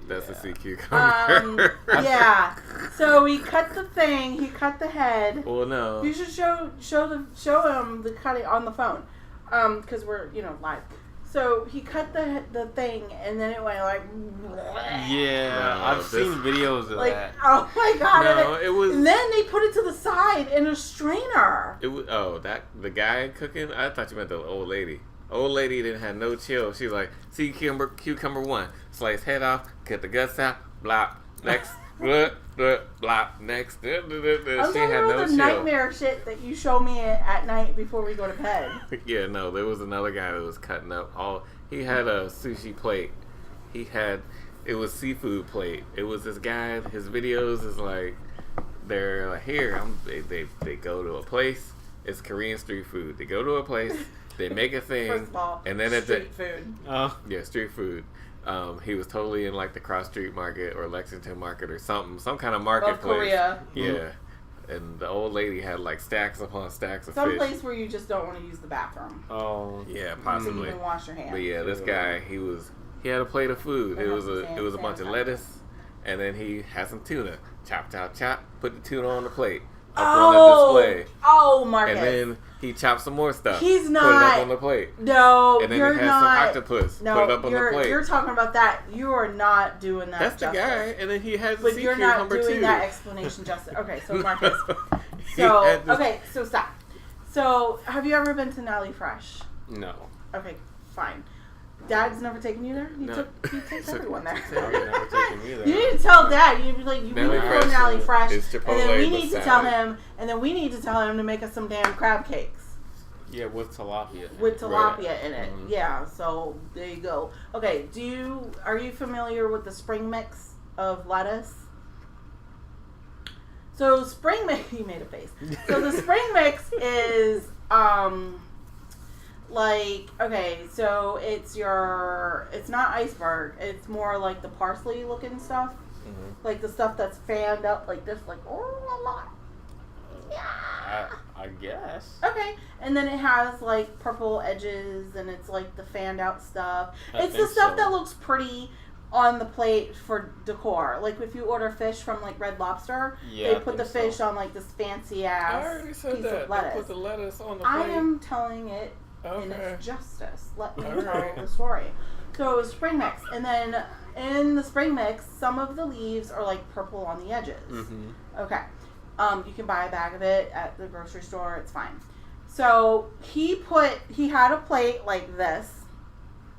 that's a Yeah. sea cucumber. yeah. So he cut the thing. He cut the head. Well, no. You should show him the cutting on the phone, because we're live. So he cut the thing, and then it went like. Yeah, No, I've this- seen videos of Like, that. oh my god! No, and it was. And then they put it to the side in a strainer. It was. Oh, the guy cooking. I thought you meant the old lady. Old lady didn't have no chill. She's like, sea cucumber 1, slice head off, cut the guts out, blop next, blop next. She I'm had talking no about the chill. nightmare shit that you show me at night before we go to bed. Yeah, no, there was another guy that was cutting up all. He had a sushi plate. It was seafood plate. It was this guy. His videos is like, they're like, here. They go to a place. It's Korean street food. They go to a place. They make a thing. First of all, and then at the street food. Oh, yeah, street food. He was totally in like the Cross Street Market or Lexington Market or something, some kind of Of marketplace. Korea. Yeah, and the old lady had like stacks upon stacks of Some fish. place where you just don't want to use the bathroom. oh, Yeah, So you possibly. can wash your hands. But yeah, this guy, he had a plate of food. It was a bunch of lettuce and then he has some tuna. Chop, chop, chop. Put the tuna on the plate. Up on the display. Oh, Marcus. And then he chops some more stuff. He's not. Put it up on the plate. No, and then you're he has not. some octopus. No, put it up on the plate. You're talking about that. You are not doing that. That's justice. the guy. And then he has the But sea you're not cucumber doing too. that explanation justice. Okay, so Marcus. He had this- Okay, so stop. So, have you ever been to Nelly Fresh? No. Okay, fine. Dad's never taken you there? He No. takes everyone there. I've never taken you there. You need to tell Dad. You need to be like, we Nelly need to go to Fresh Nelly Fresh, is and Cipolla then we with need to tell salad. him, and then we need to tell him to make us some damn crab cakes Yeah, with tilapia. with tilapia Right. in it. Mhm. Yeah, so there you go. Okay, are you familiar with the spring mix of lettuce? So spring mix, he made a face. So the spring mix is like, okay, so it's not iceberg, it's more like the parsley looking stuff. Mhm. Like the stuff that's fanned up like this, like, oh, la, la. Yeah. I guess. Okay, and then it has like purple edges, and it's like the fanned out stuff. I It's the think stuff so. that looks pretty on the plate for decor. Like if you order fish from like Red Lobster, Yeah, they I put the think fish so. on like this fancy I ass already said piece that. of They lettuce. put the lettuce on the I plate. am telling it in Okay. its justice. Let me All tell right. the story. So it was spring mix, and then in the spring mix, some of the leaves are like purple on the edges. Mm-hmm. Okay. You can buy a bag of it at the grocery store. It's fine. So he had a plate like this,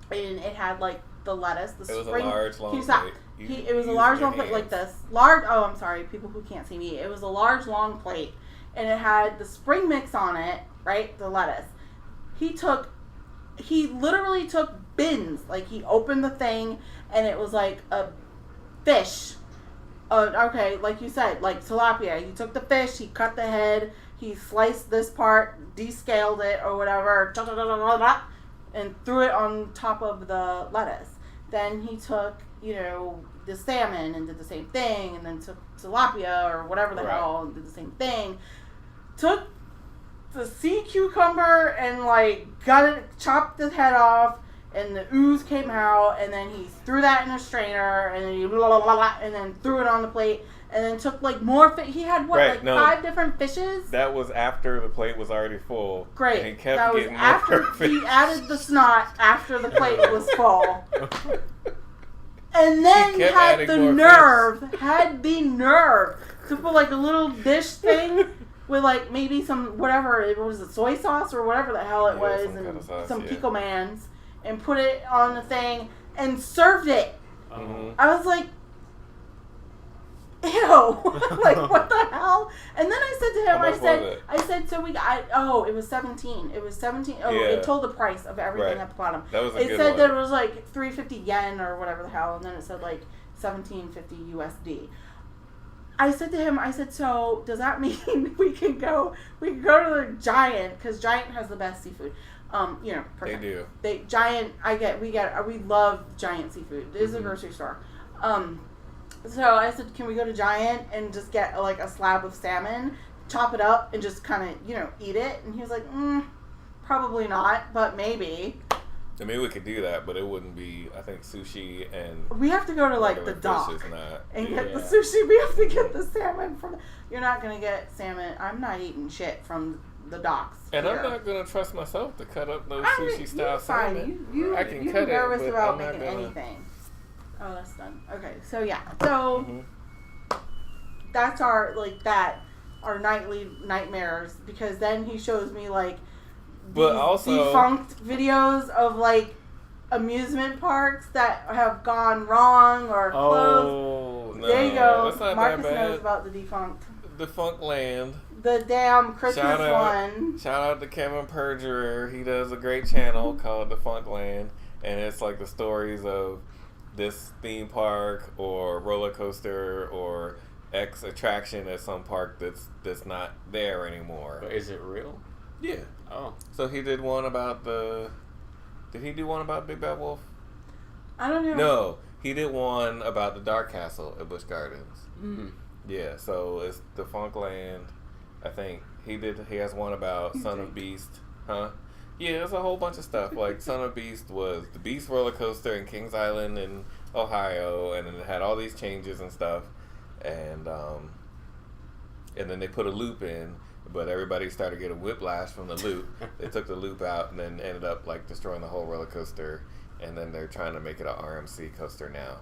and it had like the lettuce, the It was spring. a large, long Can you stop? plate. It was a Use large your long plate like hands. this. Large. Oh, I'm sorry, people who can't see me. It was a large long plate, and it had the spring mix on it. Right, the lettuce. He literally took bins. Like he opened the thing, and it was like a fish. Okay, like you said, like tilapia. He took the fish, he cut the head, he sliced this part, descaled it or whatever, and threw it on top of the lettuce. Then he took, the salmon and did the same thing, and then took tilapia or whatever the hell and did the same thing. Took the sea cucumber and chopped the head off, and the ooze came out, and then he threw that in a strainer, and then he and then threw it on the plate, and then took more fish. He had 5 different fishes. That was after the plate was already full. Great. And he kept That was getting after more fish. he added the snot after the plate was full. And then He kept had adding the more nerve to put a little dish thing with maybe some soy sauce or whatever the hell it Yeah, was, some and kind of sauce, some yeah. pico mans, and put it on the thing and served it. Mhm. I was like, ew, what the hell? And then I said to him, How much was it? so we got, it was 17. It was 17. Oh, Yeah. it told the price of everything Right. at the bottom. That was a It good said one. that it was 350 yen or whatever the hell, and then it said 1750 USD. I said to him, so does that mean we can go to the Giant, because Giant has the best seafood. They do. Giant, we love Giant seafood. It is a grocery store. So I said, can we go to Giant and just get a slab of salmon, chop it up, and just kind of, eat it? And he was like, probably not, but maybe. I mean, we could do that, but it wouldn't be, I think, sushi and We have to go to regular the fish dock is not. and yeah. get the sushi. We have to get the salmon from. You're not gonna get salmon. I'm not eating shit from the docks. And here. I'm not going to trust myself to cut up those I mean, sushi style you're fine. salmon. You I can you're cut it, nervous but about I'm not making gonna- anything. Oh, that's done. Okay, so yeah, so Mhm. that's our nightly nightmares, because then he shows me But these also- defunct videos of amusement parks that have gone wrong or closed. Oh, No, There you go. that's not Marcus that bad. knows about the defunct. Defunct Land. The damn Christmas Shout out. one. Shout out to Kevin Perjurer. He does a great channel called Defunct Land, and it's the stories of this theme park or roller coaster or X attraction at some park that's not there anymore. but is it real? Yeah. Oh, So he did one about Did he do one about Big Bad Wolf? I don't know. No, he did one about the Dark Castle at Busch Gardens. mm. Yeah, so it's Defunct Land. I think he has one about Son of Beast. Huh? Yeah, there's a whole bunch of stuff. Son of Beast was the Beast roller coaster in Kings Island and Ohio, and then it had all these changes and stuff, and then they put a loop in, but everybody started getting whiplash from the loop. They took the loop out and then ended up like destroying the whole roller coaster, and then they're trying to make it an RMC coaster now.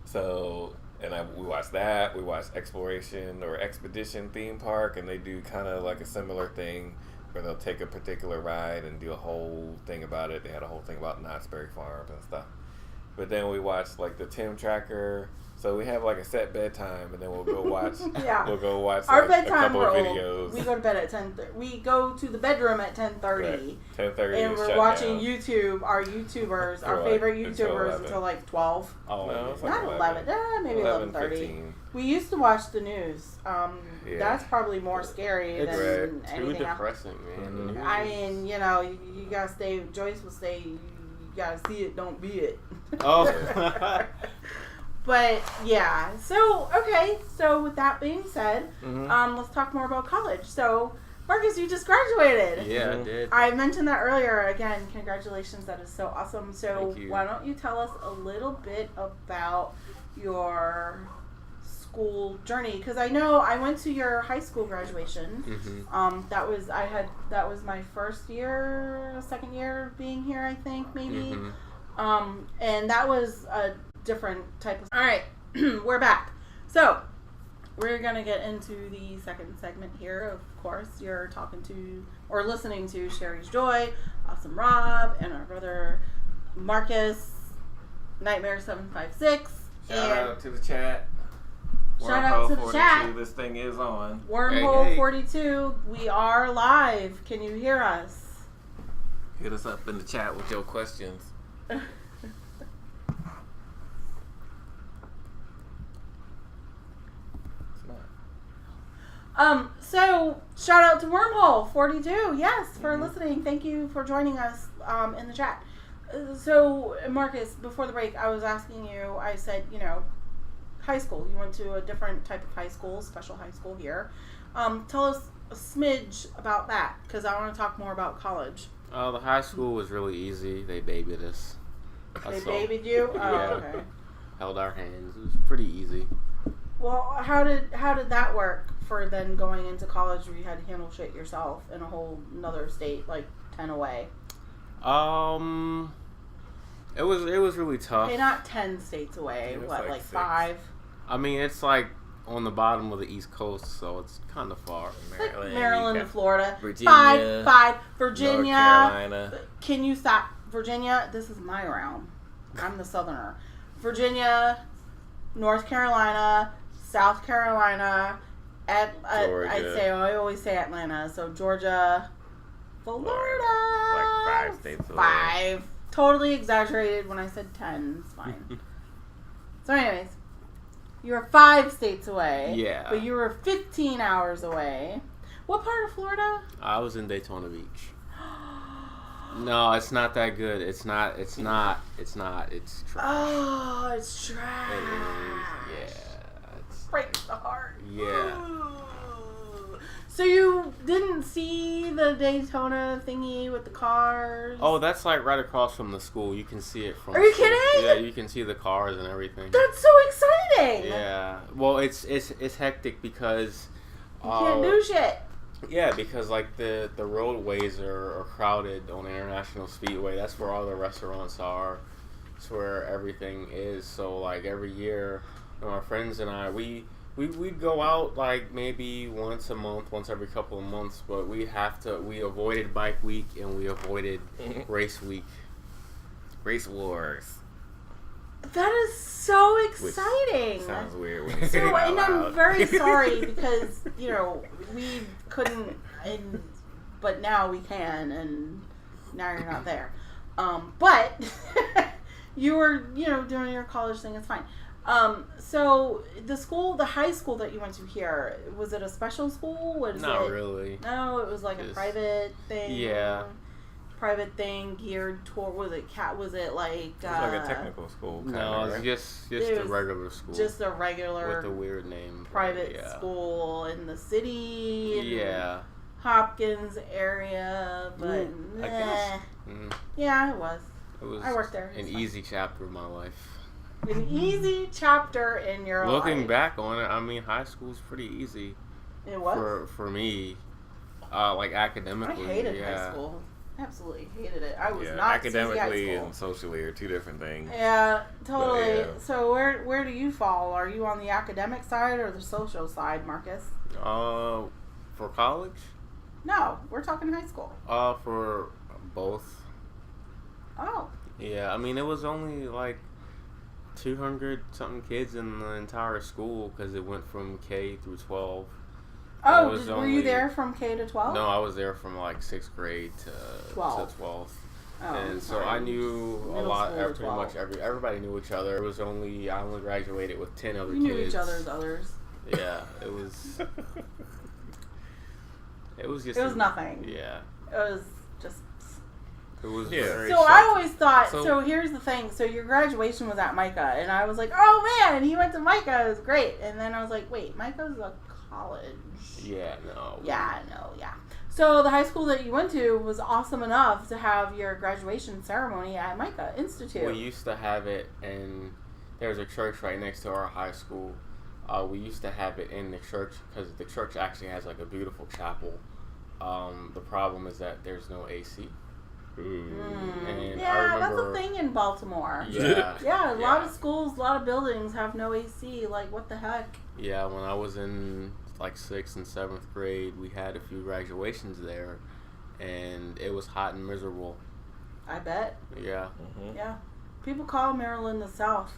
So, we watched that. We watched Expedition Theme Park, and they do kind of like a similar thing where they'll take a particular ride and do a whole thing about it. They had a whole thing about Knott's Berry Farm and stuff. But then we watched like the Tim Tracker. So we have like a set bedtime, and then we'll go watch. Yeah. We'll go watch our like, bedtime a couple of rule. videos. We go to bed at 10:30. We go to the bedroom at 10:30. Right. 10:30. And we're watching YouTube. Our YouTubers, our favorite YouTubers, until like 12. Oh, no, it's not 11. Maybe 11:30. We used to watch the news. That's probably more scary than anything. Too depressing, man. I mean, you know, you gotta stay. Joyce will say, you gotta see it, don't be it. Oh. But yeah, so okay. So with that being said, let's talk more about college. So Marcus, you just graduated. Yeah, I did. I mentioned that earlier. Again, congratulations. That is so awesome. So Thank you. why don't you tell us a little bit about your school journey? Because I know I went to your high school graduation. That was my first year, second year being here, I think maybe. And that was a different type of. All right, we're back. So we're gonna get into the second segment here. Of course, you're talking to or listening to Sherry's Joy, Awesome Rob, and our brother Marcus, Nightmare756. Shout out to the chat. Shout out to the 42, chat. This thing is on. Wormhole 42. We are live. Can you hear us? Hit us up in the chat with your questions. So shout out to Wormhole 42. Yes, for listening. Thank you for joining us in the chat. So Marcus, before the break, I was asking you. I said, you know, high school. You went to a different type of high school, special high school here. Tell us a smidge about that, because I want to talk more about college. The high school was really easy. They babied us. They babied you? Oh, Yeah. okay. Held our hands. It was pretty easy. Well, how did that work for then going into college where you had to handle shit yourself in a whole another state, like 10 away? It was really tough. Okay, not 10 states away. What, like 6. 5? I mean, it's like on the bottom of the East Coast, so it's kind of far. Like Maryland and Florida. Virginia, 5. Virginia. North Carolina. Can you stop? Virginia, this is my realm. I'm the southerner. Virginia, North Carolina, South Carolina, Georgia. I always say Atlanta. So Georgia, Florida. Like 5 states away. 5. Totally exaggerated when I said 10. It's fine. So anyways, you were 5 states away. Yeah. But you were 15 hours away. What part of Florida? I was in Daytona Beach. No, it's not that good. It's not. It's trash. Oh, it's trash. It is. Yeah. Breaks the heart. Yeah. Ooh. So you didn't see the Daytona thingy with the cars? Oh, that's like right across from the school. You can see it from. Are you school. kidding? Yeah, you can see the cars and everything. That's so exciting. Yeah. Well, it's hectic because. You can't do shit. Yeah, because like the roadways are crowded on International Speedway. That's where all the restaurants are. It's where everything is. So like every year, you know, my friends and I, we'd go out like maybe once a month, once every couple of months. But we avoided bike week and we avoided race week. Race wars. That is so exciting. Which sounds weird when you say it So, out and I'm loud. very sorry because, you know, we couldn't, but now we can, and now you're not there. But you were, you know, doing your college thing. It's fine. So the high school that you went to here, was it a special school? Not really. No, it was like a private thing. Yeah. Private thing geared toward, was it like It's like a technical school. Kinda, No, right? it's just It a was regular school. just a regular with a weird name. private school in the city. Yeah. Hopkins area, but I guess. yeah, it was. It was I worked there. an easy chapter of my life. An easy chapter in your life. Looking back on it, I mean, high school's pretty easy. It was? For me, like academically. I hated yeah. high school. Absolutely hated it. I was not academically high school. and socially are two different things. Yeah, totally. Yeah. So where do you fall? Are you on the academic side or the social side, Marcus? For college? No, we're talking high school. For both. Oh. Yeah, I mean, it was only like 200 something kids in the entire school because it went from K through 12. Oh, were you there from K to 12? No, I was there from like 6th grade to 12th. Oh, And so I knew a lot. school to Pretty much everybody knew each other. I only graduated with 10 other kids. You knew each other's others. Yeah, it was. It was just. It was nothing. Yeah. It was just. It was. Yeah. Very So shocking. I always thought. So- So here's the thing. So your graduation was at Micah, and I was like, oh man, he went to Micah. It was great. And then I was like, wait, Micah's a college. Yeah. No. Yeah. No. Yeah. So the high school that you went to was awesome enough to have your graduation ceremony at Micah Institute. We used to have it, and there's a church right next to our high school. We used to have it in the church because the church actually has like a beautiful chapel. The problem is that there's no AC. And Yeah, I remember, that's a thing in Baltimore. Yeah. Yeah, a lot of schools, a lot of buildings have no AC. Like, what the heck? Yeah, when I was in like 6th and 7th grade, we had a few graduations there, and it was hot and miserable. I bet. Yeah. Mm-hmm. Yeah. People call Maryland the South.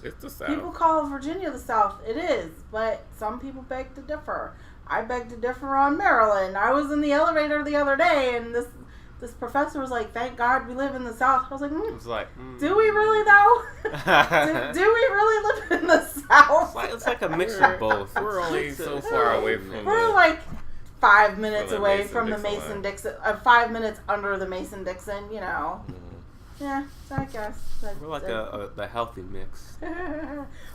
It's the South. People call Virginia the South. It is, but some people beg to differ. I beg to differ on Maryland. I was in the elevator the other day, and this professor was like, "Thank God we live in the South." I was like, It was like, "Do we really though? do we really live in the South?" it's like a mix of both. We're only so far away from We're the, like 5 minutes the away from the Mason-Dixon Mason-Dixon. 5 minutes under the Mason-Dixon. You know. Mhm. Yeah, I guess. We're like the healthy mix.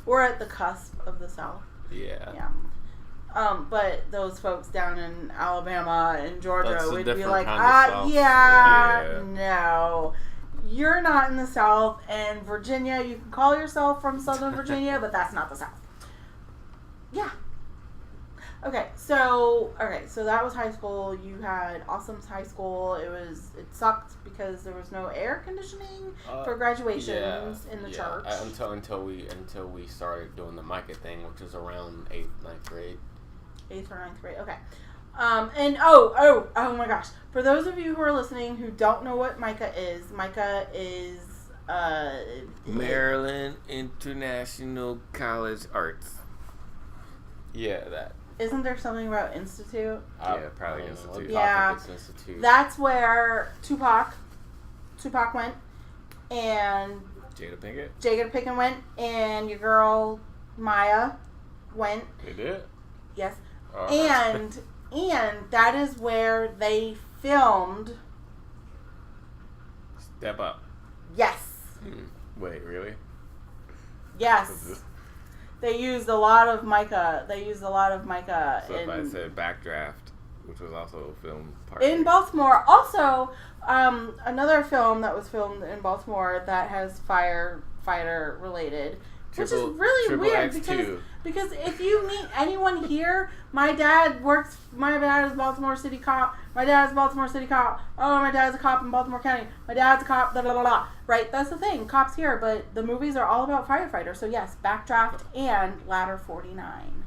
We're at the cusp of the South. Yeah. Yeah. But those folks down in Alabama and Georgia That's a would be different like, kind of South. Yeah. no. You're not in the South, and Virginia, you can call yourself from Southern Virginia, but that's not the South. Yeah. Okay, so that was high school. You had Awesome's high school. It sucked because there was no air conditioning for graduations in the church. Until we started doing the Micah thing, which was around 8th, 9th grade. 8th or 9th grade. Okay. And oh my gosh. For those of you who are listening who don't know what Micah is Maryland International College Arts. Yeah, that. Isn't there something about Institute? Yeah, probably Institute. Yeah. It's Institute. That's where Tupac went, and Jada Pinkett. Jacob Pickett went, and your girl Maya went. They did. Yes. Alright. And that is where they filmed. Step Up. Yes. Wait, really? Yes. They used a lot of Micah. So if I said Backdraft, which was also filmed in Baltimore. Also, another film that was filmed in Baltimore that has firefighter related, which is really weird because if you meet anyone here, my dad is Baltimore City cop. My dad's Baltimore City cop. Oh, my dad's a cop in Baltimore County. My dad's a cop. Blah blah blah blah. Right, that's the thing. Cops here, but the movies are all about firefighters. So yes, Backdraft and Ladder 49.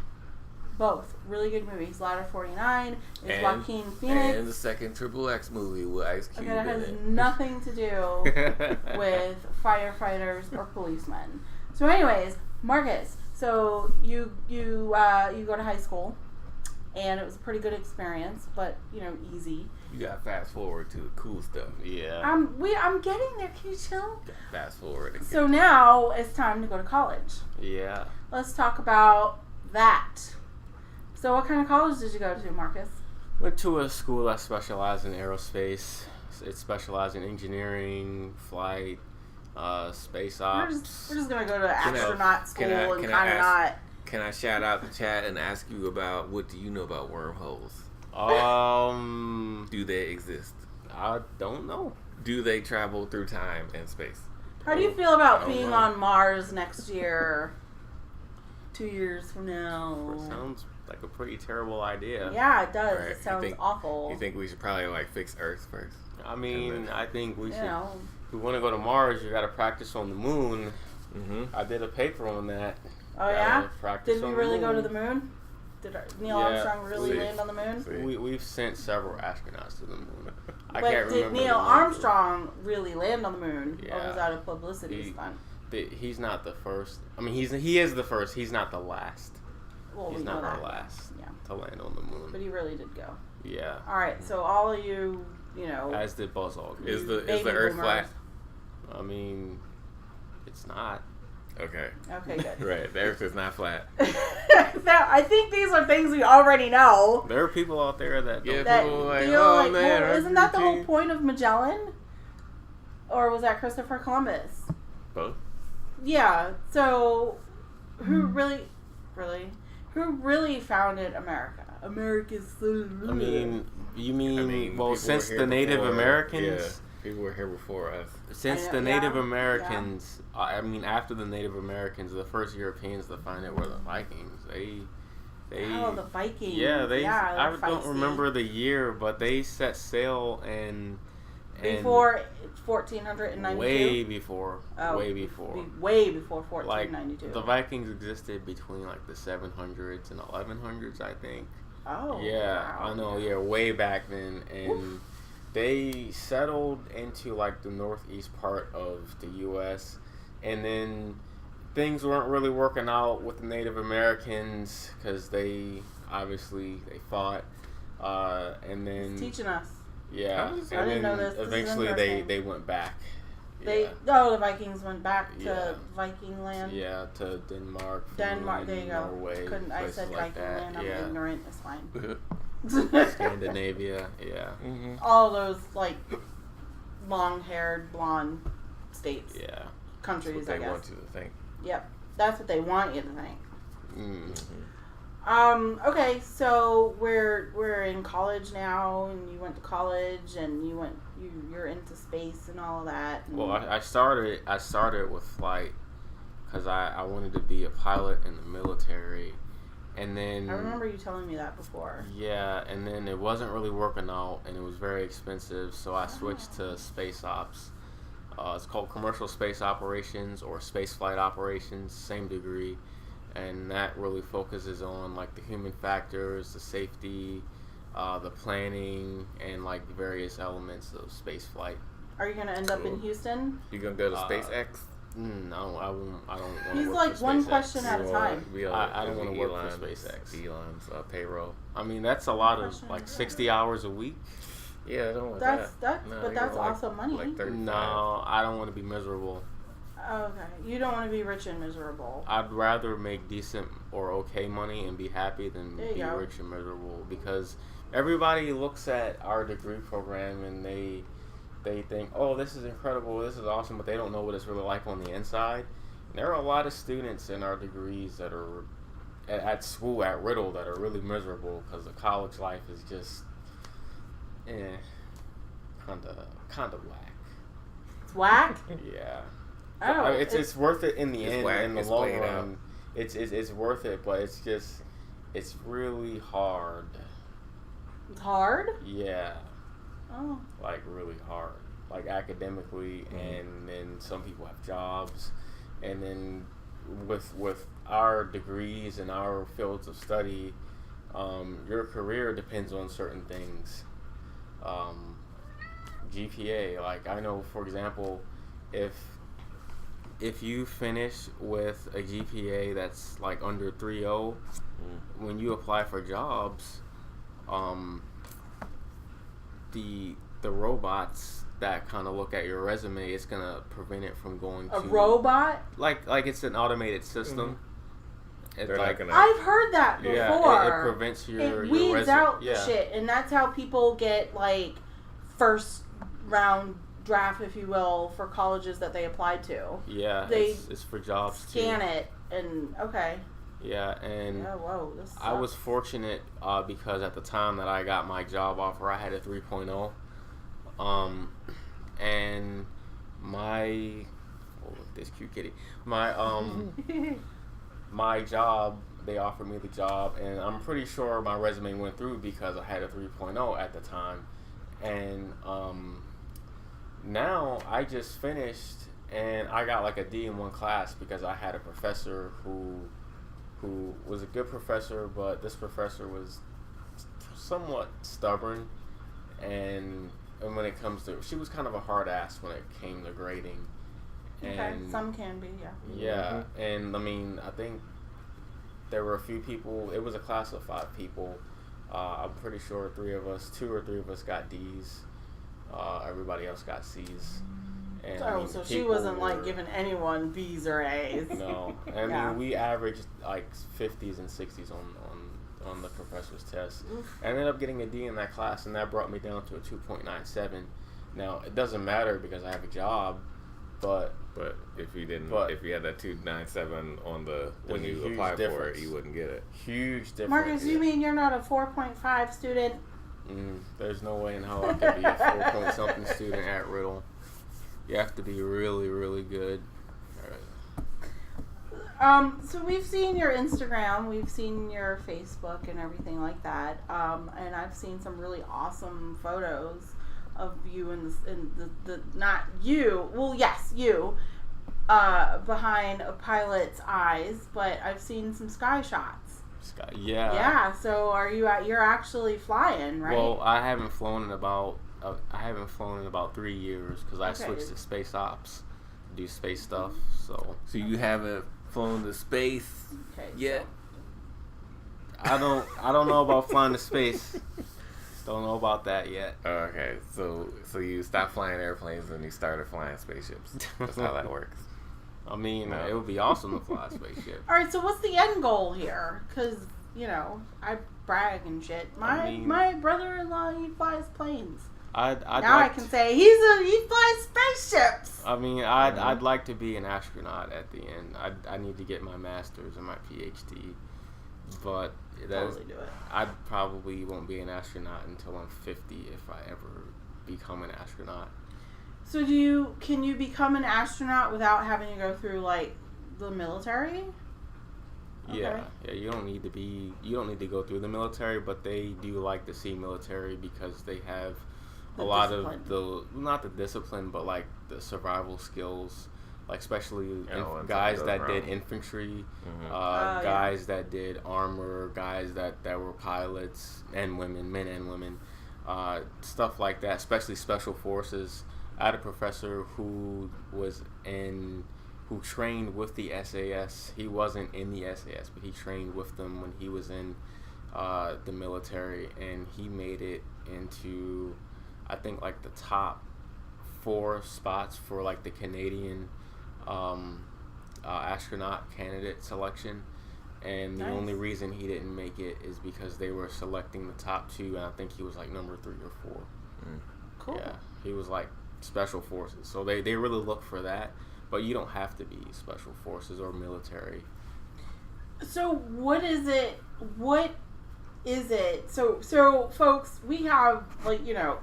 Both really good movies. Ladder 49 is Joaquin Phoenix. And the second XXX movie with Ice Cube that in has it. nothing to do with firefighters or policemen. So, anyways, Marcus. So you go to high school, and it was a pretty good experience, but easy. You got fast forward to the cool stuff. Yeah. I'm getting there. Can you chill? Fast forward. Again. So now it's time to go to college. Yeah. Let's talk about that. So what kind of college did you go to, Marcus? Went to a school that specialized in aerospace. It specialized in engineering, flight, space ops. We're just gonna go to astronaut school and kind of not. Can I shout out the chat and ask you about what do you know about wormholes? Do they exist? I don't know. do they travel through time and space? How do you feel about I don't being know. on Mars next year? 2 years from now. Sounds like a pretty terrible idea. Yeah, it does. Right. It sounds awful. You think we should probably like fix Earth first? I mean, I think we should. know. If we want to go to Mars, you got to practice on the moon. Mm-hmm. I did a paper on that. Oh yeah? Gotta practice Did we on really the go to moon. the moon? Did Neil Yeah, Armstrong really see. land on the moon? See. We've sent several astronauts to the moon. I But can't did remember. Neil the number. Armstrong really land on the moon? Or Yeah. was that a publicity He- stunt? He's not the first. I mean, he is the first. He's not the last. Well, He's we not know our that. last Yeah. to land on the moon. But he really did go. Yeah. Alright, so all of you, you know. As did Buzz Aldrin. Is the Baby Earth boomers. flat? I mean, it's not. Okay. Okay, good. Right. The Earth is not flat. Now, I think these are things we already know. There are people out there that Yeah, don't. That people like, feel oh like, man, well, Earth isn't that the whole routine. point of Magellan? Or was that Christopher Columbus? Both. Yeah, so who really founded America? America's I mean, you mean, I mean, well, people since were the here Native before- Americans, Yeah, people were here before us. since I know, the Native yeah, Americans, I mean, after the Native Americans, the first Europeans to find it were the Vikings. They, Oh, the Vikings. yeah, they. I they're don't feisty. remember the year, but they set sail and Before 1492. way before, Oh, way before. Way before Like 1492. the Vikings existed between like the 700s and 1100s, I think. Oh. Yeah, wow. I know. Yeah, way back then, and they settled into like the northeast part of the U.S. and then things weren't really working out with the Native Americans because they fought, and then It's teaching us. yeah, I and didn't then know this. This is eventually interesting. they went back. The Vikings went back to Yeah. Viking land. Yeah, to Denmark, Denmark. There you Finland, go. Norway, Couldn't I places said like Viking that. land? I'm Yeah. ignorant. It's fine. Scandinavia, yeah, Mm-hmm. All those like long-haired blonde states, yeah. That's countries. what they I guess. want you to think. Yep, that's what they want you to think. Mm. Okay, so we're in college now, and you went to college, and you're into space and all of that. And Well, I started with flight because I wanted to be a pilot in the military, and then I remember you telling me that before. yeah, and then it wasn't really working out, and it was very expensive, so I switched to space ops. It's called commercial space operations or space flight operations, same degree, and that really focuses on like the human factors, the safety, the planning, and like the various elements of space flight. Are you gonna end up in Cool. Houston? You gonna go to SpaceX? No, I won't. I don't want to He's work like for one SpaceX. question at a You time. wanna be I don't be wanna work for Elon's- SpaceX. Elon's payroll. I mean, that's a lot of Question. like 60 hours a week. Yeah, I don't want That's that. but you're that's like- also money. Like 35. No, I don't want to be miserable. Okay, you don't want to be rich and miserable. I'd rather make decent or okay money and be happy than There you be go. rich and miserable, because everybody looks at our degree program and they think, oh, this is incredible, this is awesome, but they don't know what it's really like on the inside. And there are a lot of students in our degrees that are at school at Riddle that are really miserable because the college life is just kind of whack. It's whack. Yeah. Oh, It's worth it in the It's end. whack, In the it's long played out. run, it's worth it, but it's really hard. it's hard. Yeah, Oh, like really hard, like academically, and then some people have jobs, and then with our degrees and our fields of study, your career depends on certain things. GPA, like I know, for example, if you finish with a GPA that's like under 3.0, when you apply for jobs, the robots that kind of look at your resume, it's gonna prevent it from going a to robot. like it's an automated system. It's They're like not gonna. I've heard that before. yeah, it prevents your It weeds resume. out Yeah. shit, and that's how people get like first round draft, if you will, for colleges that they applied to. Yeah, They it's for jobs Scan too. it, and okay. Yeah, and Yeah, whoa, this I was sucks. fortunate because at the time that I got my job offer, I had a 3.0. and this cute kitty, my job, they offered me the job, and I'm pretty sure my resume went through because I had a 3.0 at the time. And now I just finished, and I got like a D in one class because I had a professor who was a good professor, but this professor was somewhat stubborn, and when it comes to, she was kind of a hard ass when it came to grading. And okay, some can be, yeah. Yeah, and I mean, I think there were a few people. It was a class of 5 people. I'm pretty sure 2 or 3 of us got D's. Everybody else got C's. And, I mean, so she wasn't like giving anyone B's or A's. No, I mean, we averaged like 50s and 60s on the professor's test. Oof. I ended up getting a D in that class, and that brought me down to a 2.97. Now it doesn't matter because I have a job, but if you didn't, if you had that 297 on when you applied for it, you wouldn't get it. Huge difference. Marcus, you mean you're not a 4.5 student? There's no way in hell I could be a 4-point-something student at Riddle. You have to be really, really good. So we've seen your Instagram, we've seen your Facebook and everything like that, and I've seen some really awesome photos of you in the not you, well, yes, you, behind a pilot's eyes, but I've seen some sky shots. Yeah. Yeah. So you're actually flying, right? Well, I haven't flown in about 3 years because I switched to space ops, do space stuff. So you haven't flown to space yet? So I don't know about flying to space. Don't know about that yet. Okay, so you stopped flying airplanes and you started flying spaceships. That's how that works. I mean, it would be awesome to fly a spaceship. All right, so what's the end goal here? Because, I brag and shit. My brother-in-law, he flies planes. I can say he flies spaceships. I mean, I'd like to be an astronaut at the end. I need to get my master's and my PhD, but totally do it. I probably won't be an astronaut until I'm 50 if I ever become an astronaut. So can you become an astronaut without having to go through like the military? Okay. Yeah, you don't need to go through the military, but they do like to see military because they have a lot of not the discipline, but like the survival skills, like especially guys that did infantry, guys that did armor, guys that were pilots, and men and women, stuff like that, especially special forces. I had a professor who trained with the SAS. He wasn't in the SAS, but he trained with them when he was in the military, and he made it into, I think, like the top 4 spots for like the Canadian astronaut candidate selection. And the only reason he didn't make it is because they were selecting the top 2, and I think he was like number 3 or 4. Cool. Yeah, he was like special forces, so they really look for that, but you don't have to be special forces or military. So what is it so folks, we have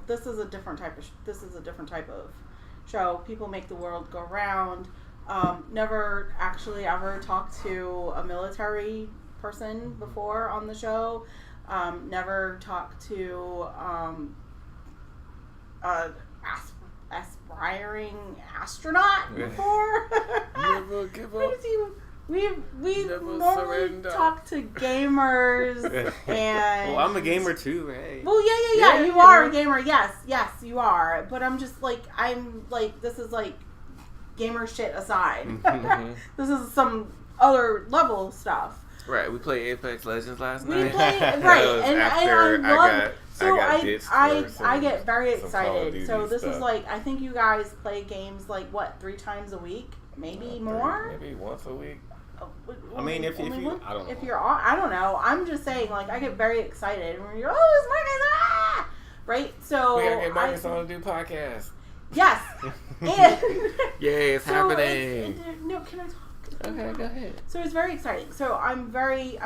this is a different type of show. People make the world go round. Never actually ever talked to a military person before on the show. Never talked to aspiring astronaut before. Never give up. We've normally talked to gamers and. Well, I'm a gamer too, right? Well, yeah. You are a gamer. Yes, you are. But I'm just this is like gamer shit aside. This is some other level stuff. Right, we played Apex Legends last night. We played, right, and I get very excited. So this is like, I think you guys play games like 3 times a week, maybe more. Maybe once a week. I mean, if you, I don't know. If you're on, I don't know. I'm just saying, like, I get very excited when you're, it's Marcus, right? So we gotta get Marcus on to do podcasts. Yes, and yay, it's happening. No, can I talk? Okay, go ahead. So it's very exciting. So I'm very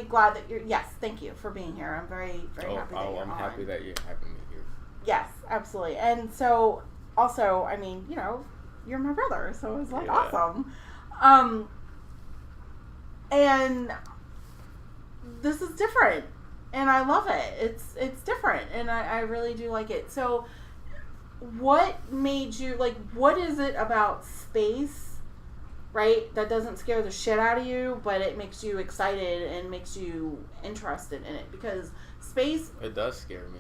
glad that you're. Yes, thank you for being here. I'm very happy that you're on. I'm happy that you're having me here. Yes, absolutely. And so also, I mean, you know, you're my brother, so it's like Yeah. awesome. And this is different, and I love it. It's different, and I really do like it. So, what made you, like, what is it about space, right, that doesn't scare the shit out of you, but it makes you excited and makes you interested in it? Because space... It does scare me.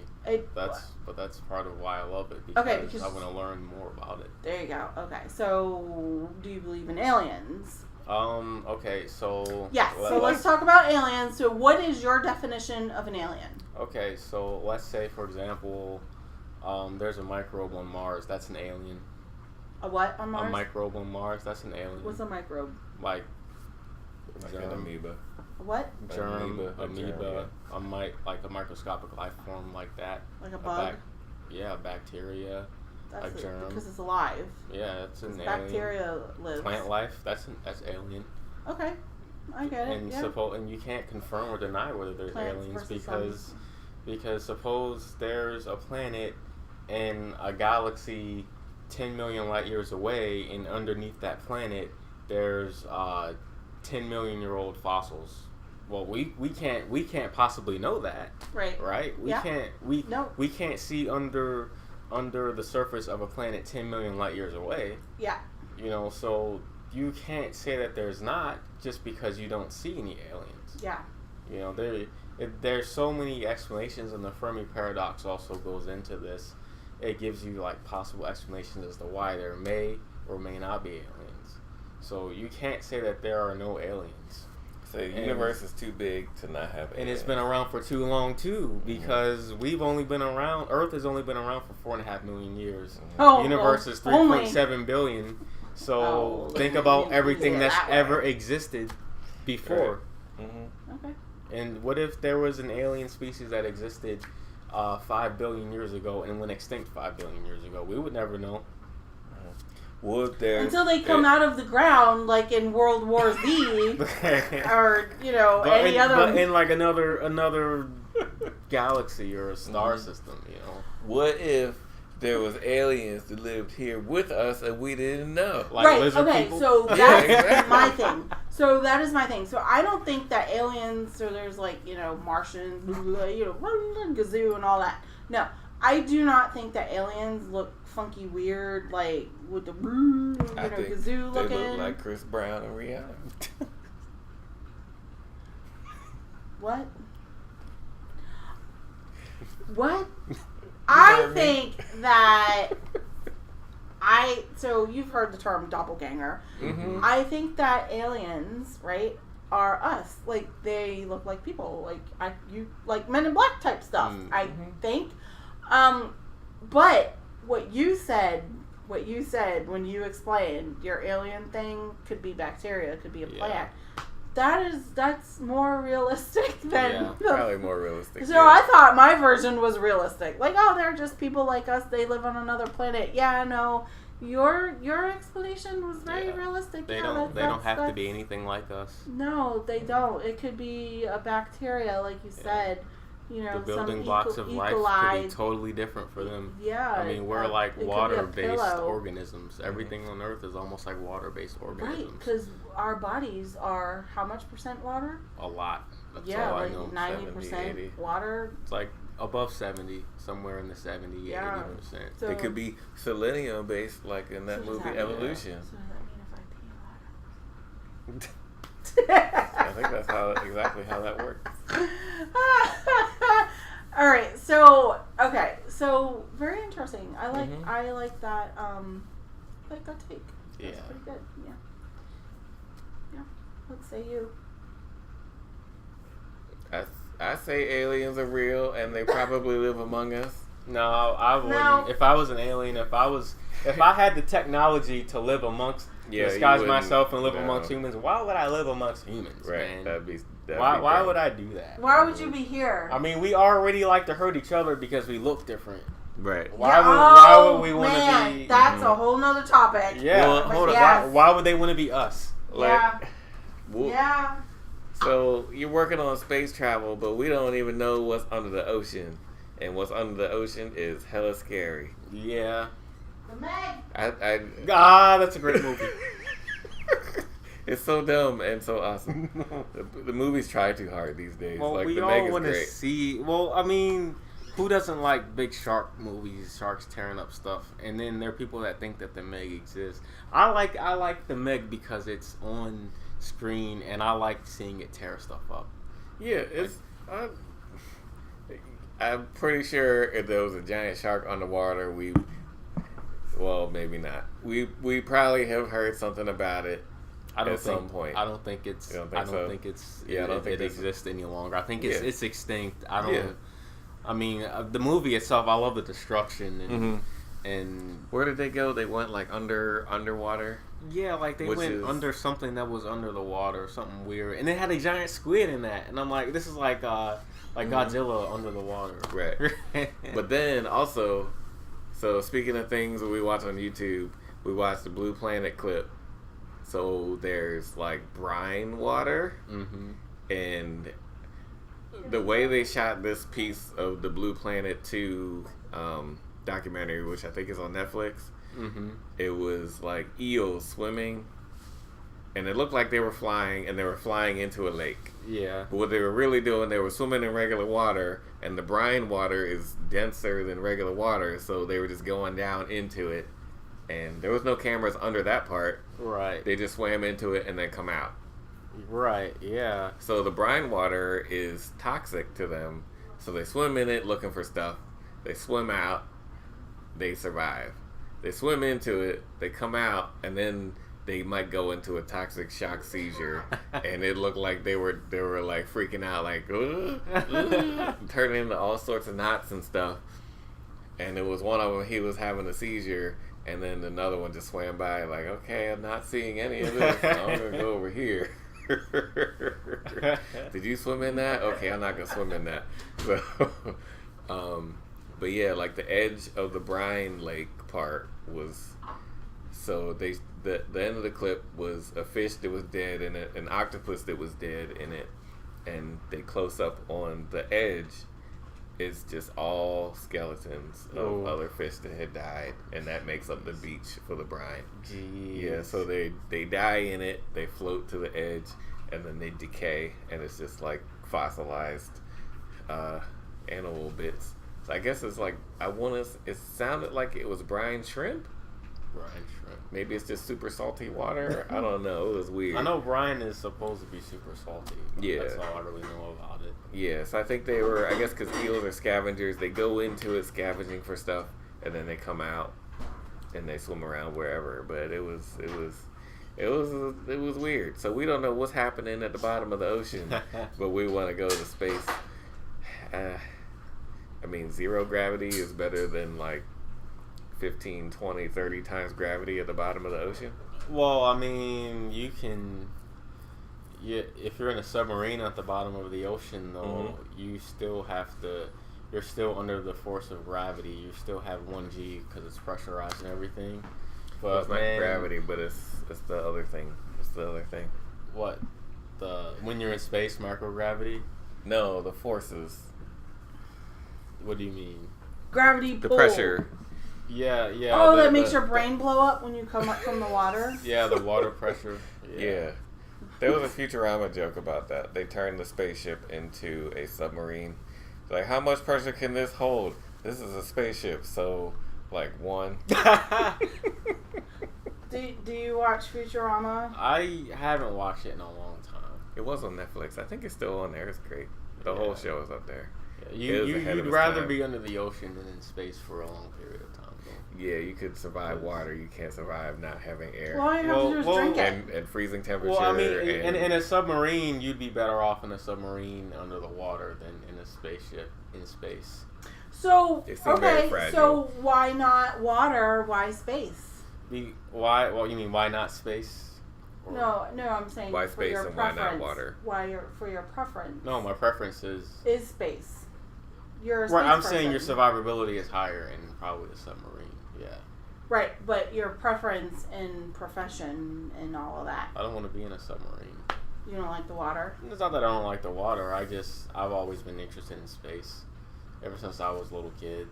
That's part of why I love it, because I want to learn more about it. There you go. Okay, so do you believe in aliens? Okay, so... Yes, so let's talk about aliens. So what is your definition of an alien? Okay, so let's say, for example, there's a microbe on Mars. That's an alien. A what on Mars? A microbe on Mars. That's an alien. What's a microbe? Like an amoeba. What? Germ, amoeba, like a microscopic life form like that. Like a bug? Yeah, bacteria. That's a germ. Because it's alive. Yeah, it's an alien. Bacteria lives. Plant life, that's alien. Okay, I get it. And yeah. And you can't confirm or deny whether there's Plants aliens because suppose there's a planet in a galaxy 10 million light years away, and underneath that planet there's 10 million year old fossils. Well, we can't possibly know that. Right? We can't see under the surface of a planet 10 million light years away. Yeah. You know, so you can't say that there's not just because you don't see any aliens. Yeah. You know, there's so many explanations, and the Fermi paradox also goes into this. It gives you like possible explanations as to why there may or may not be aliens. So you can't say that there are no aliens. So the universe is too big to not have aliens. And it's been around for too long too, because we've only been around. Earth has only been around for 4.5 million years. Oh, Universe is 3.7 billion. So think about everything that's ever existed before. Right. Mm-hmm. Okay. And what if there was an alien species that existed 5 billion years ago and went extinct 5 billion years ago? We would never know. Until they come out of the ground, like in World War Z, or but in like another galaxy or a star system, you know. What if there was aliens that lived here with us and we didn't know? Like right. lizard Okay. people? So that's my thing. So that is my thing. So I don't think that aliens, so there's like Martians, gazoo and all that. No, I do not think that aliens look funky weird, like with the gazoo looking. They look like Chris Brown and Rihanna. What? I think that so you've heard the term doppelganger. Mm-hmm. I think that aliens, right, are us. Like they look like people, like Men in Black type stuff. Mm-hmm. I think. But what you said when you explained your alien thing could be bacteria, could be a plant. That's more realistic than probably more realistic. So I thought my version was realistic. Like, oh, they're just people like us. They live on another planet. Yeah, no. Your explanation was very realistic. They don't have to be anything like us. No, they don't. It could be a bacteria, like you said. The building blocks of life could be totally different for them. Yeah. I mean, we're like water-based organisms. Everything on Earth is almost like water-based organisms. Right, because our bodies are how much % water? A lot. That's all like I know. 90% water. It's like above 70, somewhere in the 70, 80%. So it could be selenium-based, like in that movie Evolution. So does that mean if I pee a lot? I think that's exactly how that works. All right, so very interesting. I like that take. That's pretty good. Yeah. Let's say you. I say aliens are real and they probably live among us. No, I wouldn't. No. If I was an alien, if I had the technology to live amongst, disguise myself and live amongst humans, why would I live amongst humans, right, man? Why would I do that? Why would you be here? I mean, we already like to hurt each other because we look different. Right. Why would we want to be... That's a whole nother topic. Yeah. Well, hold on. Why would they want to be us? Yeah. So, you're working on space travel, but we don't even know what's under the ocean. And what's under the ocean is hella scary. Yeah. The Meg. That's a great movie. It's so dumb and so awesome. The movies try too hard these days. Well, like, we the all Meg is want to great. see. Well, I mean, who doesn't like big shark movies? Sharks tearing up stuff, and then there are people that think that the Meg exists. I like the Meg because it's on screen, and I like seeing it tear stuff up. Yeah, it's. I'm pretty sure if there was a giant shark underwater, well, maybe not. We probably have heard something about it. At some point. I don't think it's. You don't I think don't so? think it's. Yeah, I don't think it exists any longer. I think it's extinct. I don't. Yeah. I mean, the movie itself. I love the destruction and Where did they go? They went like underwater. yeah, like they went under something that was under the water, something weird, and they had a giant squid in that, and I'm like, this is like Godzilla under the water, Right. But then also, so speaking of things that we watch on YouTube, we watched the Blue Planet clip. So there's like brine water, and the way they shot this piece of the Blue Planet 2 documentary, which I think is on Netflix, it was like eels swimming, and it looked like they were flying, and they were flying into a lake. Yeah. But what they were really doing, they were swimming in regular water, and the brine water is denser than regular water, so they were just going down into it. And there was no cameras under that part. Right. They just swam into it and then come out. Right, yeah. So the brine water is toxic to them. So they swim in it looking for stuff. They swim out. They survive. They swim into it. They come out. And then they might go into a toxic shock seizure. And it looked like they were like freaking out. Like, turning into all sorts of knots and stuff. And it was one of them, he was having a seizure. And then another one just swam by, like, okay, I'm not seeing any of this. I'm going to go over here. Did you swim in that? Okay, I'm not going to swim in that. So, but yeah, like the edge of the brine lake part was, so the end of the clip was a fish that was dead in it, an octopus that was dead in it, and they close up on the edge. It's just all skeletons of other fish that had died, and that makes up the beach for the brine. Jeez. Yeah, so they die in it, they float to the edge, and then they decay, and it's just like fossilized animal bits. So I guess it's like, it sounded like it was brine shrimp. Brine shrimp. Maybe it's just super salty water. I don't know. It was weird. I know brine is supposed to be super salty. Yeah. That's all I really know about it. Yeah, so I think they were, I guess because eels are scavengers, they go into it scavenging for stuff, and then they come out and they swim around wherever. But it was weird. So we don't know what's happening at the bottom of the ocean, but we want to go to space. I mean, zero gravity is better than like 15, 20, 30 times gravity at the bottom of the ocean. Well, I mean, you can. Yeah, if you're in a submarine at the bottom of the ocean, though, you still have to. You're still under the force of gravity. You still have 1G because it's pressurized and everything. But it's not gravity, but it's the other thing. It's the other thing. What? When you're in space, microgravity? No, the forces. What do you mean? Gravity The pull. pressure. Yeah. Oh, that makes your brain blow up when you come up from the water? Yeah, the water pressure. Yeah. There was a Futurama joke about that. They turned the spaceship into a submarine. Like, how much pressure can this hold? This is a spaceship, so, like, 1. Do you watch Futurama? I haven't watched it in a long time. It was on Netflix. I think it's still on there. It's great. The whole show is up there. Yeah, you'd rather be under the ocean than in space for a long period of time, though. Yeah, you could survive water. You can't survive not having air. All you have to do is drink it. And freezing temperature. Well, I mean, in a submarine, you'd be better off in a submarine under the water than in a spaceship in space. So, very fragile. so why not water? Why space? Why? Well, you mean why not space? Or, No, I'm saying why for space your and why preference. not water? For your preference? No, my preference is space. You're a right. space I'm saying your person. survivability is higher in probably the submarine. Yeah. Right, but your preference in profession and all of that. I don't want to be in a submarine. You don't like the water? It's not that I don't like the water. I've always been interested in space ever since I was a little kid.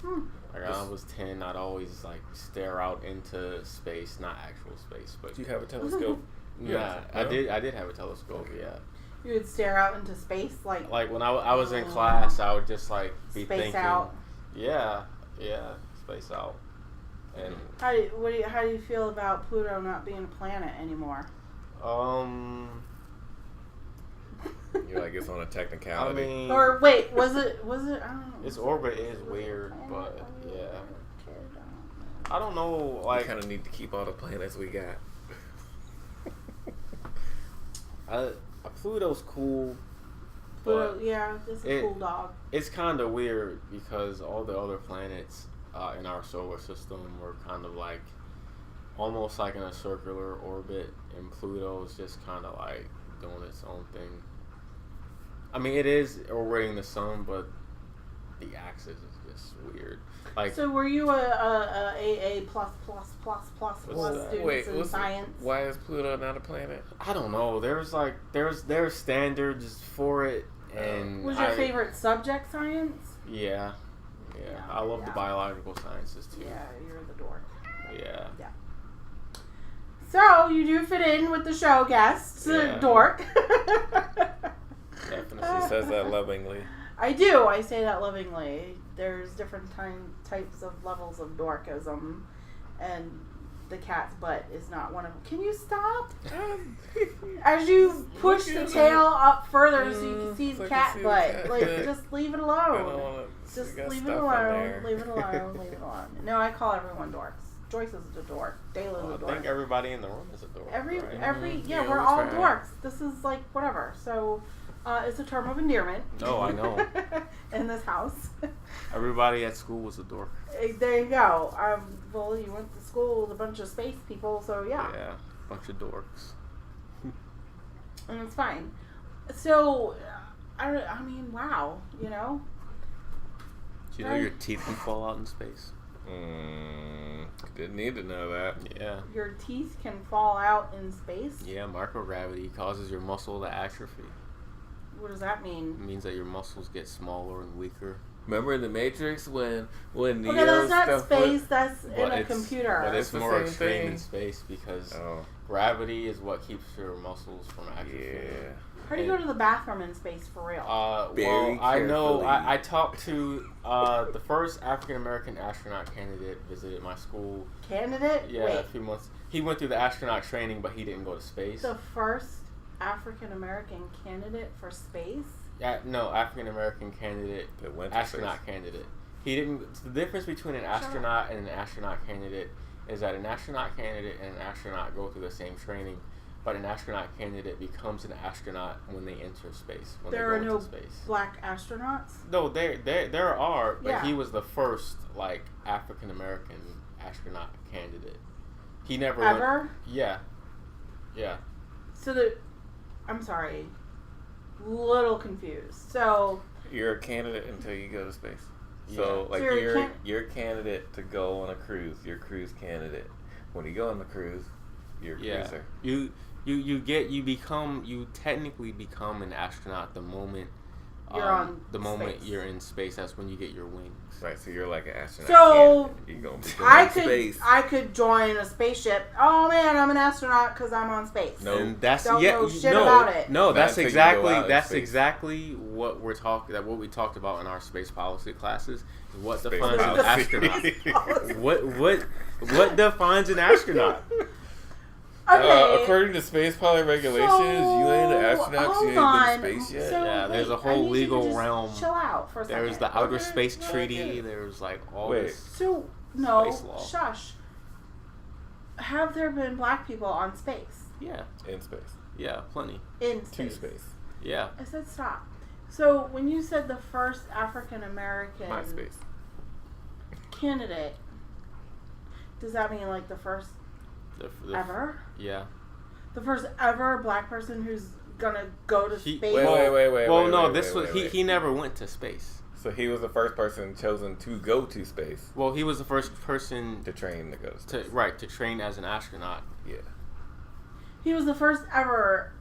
Like when I was 10, I'd always like stare out into space, not actual space, but Do you have a telescope? yeah, I did have a telescope. Okay. Yeah. You would stare out into space, like Like when I was in class, I would just like be space thinking, out. yeah, space out, and How do you feel about Pluto not being a planet anymore? You're like, it's on a technicality. I mean, Or wait, was it? I don't know. its orbit is weird, but yeah, I don't know. We Like, kind of need to keep all the planets we got. Pluto's cool. Pluto, But yeah, just a cool dog. it's kind of weird because all the other planets in our solar system were kind of like almost like in a circular orbit, and Pluto's just kind of like doing its own thing. I mean, it is orbiting the sun, but the axis is just weird. Like, So were you a AA plus students in science? Why is Pluto not a planet? I don't know. There's standards for it, and Was your favorite subject science? Yeah. I love the biological sciences too. Yeah, you're the dork. Yeah. So you do fit in with the show guests, Yeah. dork. Definitely. She says that lovingly. I do. I say that lovingly. There's different types of levels of dorkism, and the cat's butt is not one of them. Can you stop? As you push the tail up further so you can see the cat butt. Like, just leave it alone. Just leave it alone. Leave it alone. Leave it alone. No, I call everyone dorks. Joyce is a dork. Dayla's a dork. I think everybody in the room is a dork. Right? Yeah, we're all dorks. This is like whatever. So, it's a term of endearment. Oh, I know. In this house. Everybody at school was a dork. There you go. Well, you went to school with a bunch of space people, so yeah. Yeah, bunch of dorks. And it's fine. So, I mean, wow, you know? Do you know your teeth can fall out in space? Didn't need to know that. Yeah. Your teeth can fall out in space? Yeah, microgravity causes your muscle to atrophy. What does that It mean? means that your muscles get smaller and weaker. Remember in the Matrix when Neo Okay, that's not stuff space, that's in a it's- computer. But it's the more same extreme thing. in space because Oh, gravity is what keeps your muscles from atrophy. yeah. How do you go to the bathroom in space for real? Very Well, I know. carefully. I talked to the first African American astronaut candidate visited my school. Candidate? Yeah, Wait, a few months. He went through the astronaut training, but he didn't go to space. the first African American candidate for space? No, African American candidate, That went to astronaut space. candidate. He didn't. The difference between an astronaut and an astronaut candidate is that an astronaut candidate and an astronaut go through the same training, but an astronaut candidate becomes an astronaut when they enter space. When There they are go no into space. black astronauts? No, there are, but Yeah. he was the first like African American astronaut candidate. He never Ever? Yeah. So I'm sorry. Little confused. So You're a candidate until you go to space. So, Yeah. like, So you're a candidate to go on a cruise. You're a cruise candidate. When you go on the cruise, you're a cruiser. You technically become an astronaut the moment You're on the moment space. you're in space. That's when you get your wings. Right, so you're like an astronaut So, candidate. You're going to be I going to could space. I could join a spaceship. Oh man, I'm an astronaut because I'm on space. No. And that's Don't know no, shit about it. No, Not that's until you go out exactly in space. what we're talking. What we talked about in our space policy classes. What Space defines an policy. astronaut? What defines an astronaut? Okay. According to space policy regulations, you ain't an astronaut. You ain't been to space yet. So, Yeah, there's a wait, whole I need you to legal just realm. Chill out for a second. There's the Outer Okay, Space well, I Treaty. get it. There's like all Wait. this. So no, Space law. shush. Have there been black people on space? Yeah, In space. yeah, plenty. In To space. space. Yeah. I said stop. So when you said the first African American My space. candidate, does that mean like the first ever? Yeah. The first ever black person who's gonna go to He- space? Wait. Well, no, wait, this wait, was wait. he never went to space. So he was the first person chosen to go to space Well, he was the first person to train to go to space. to train as an astronaut. Yeah. He was the first ever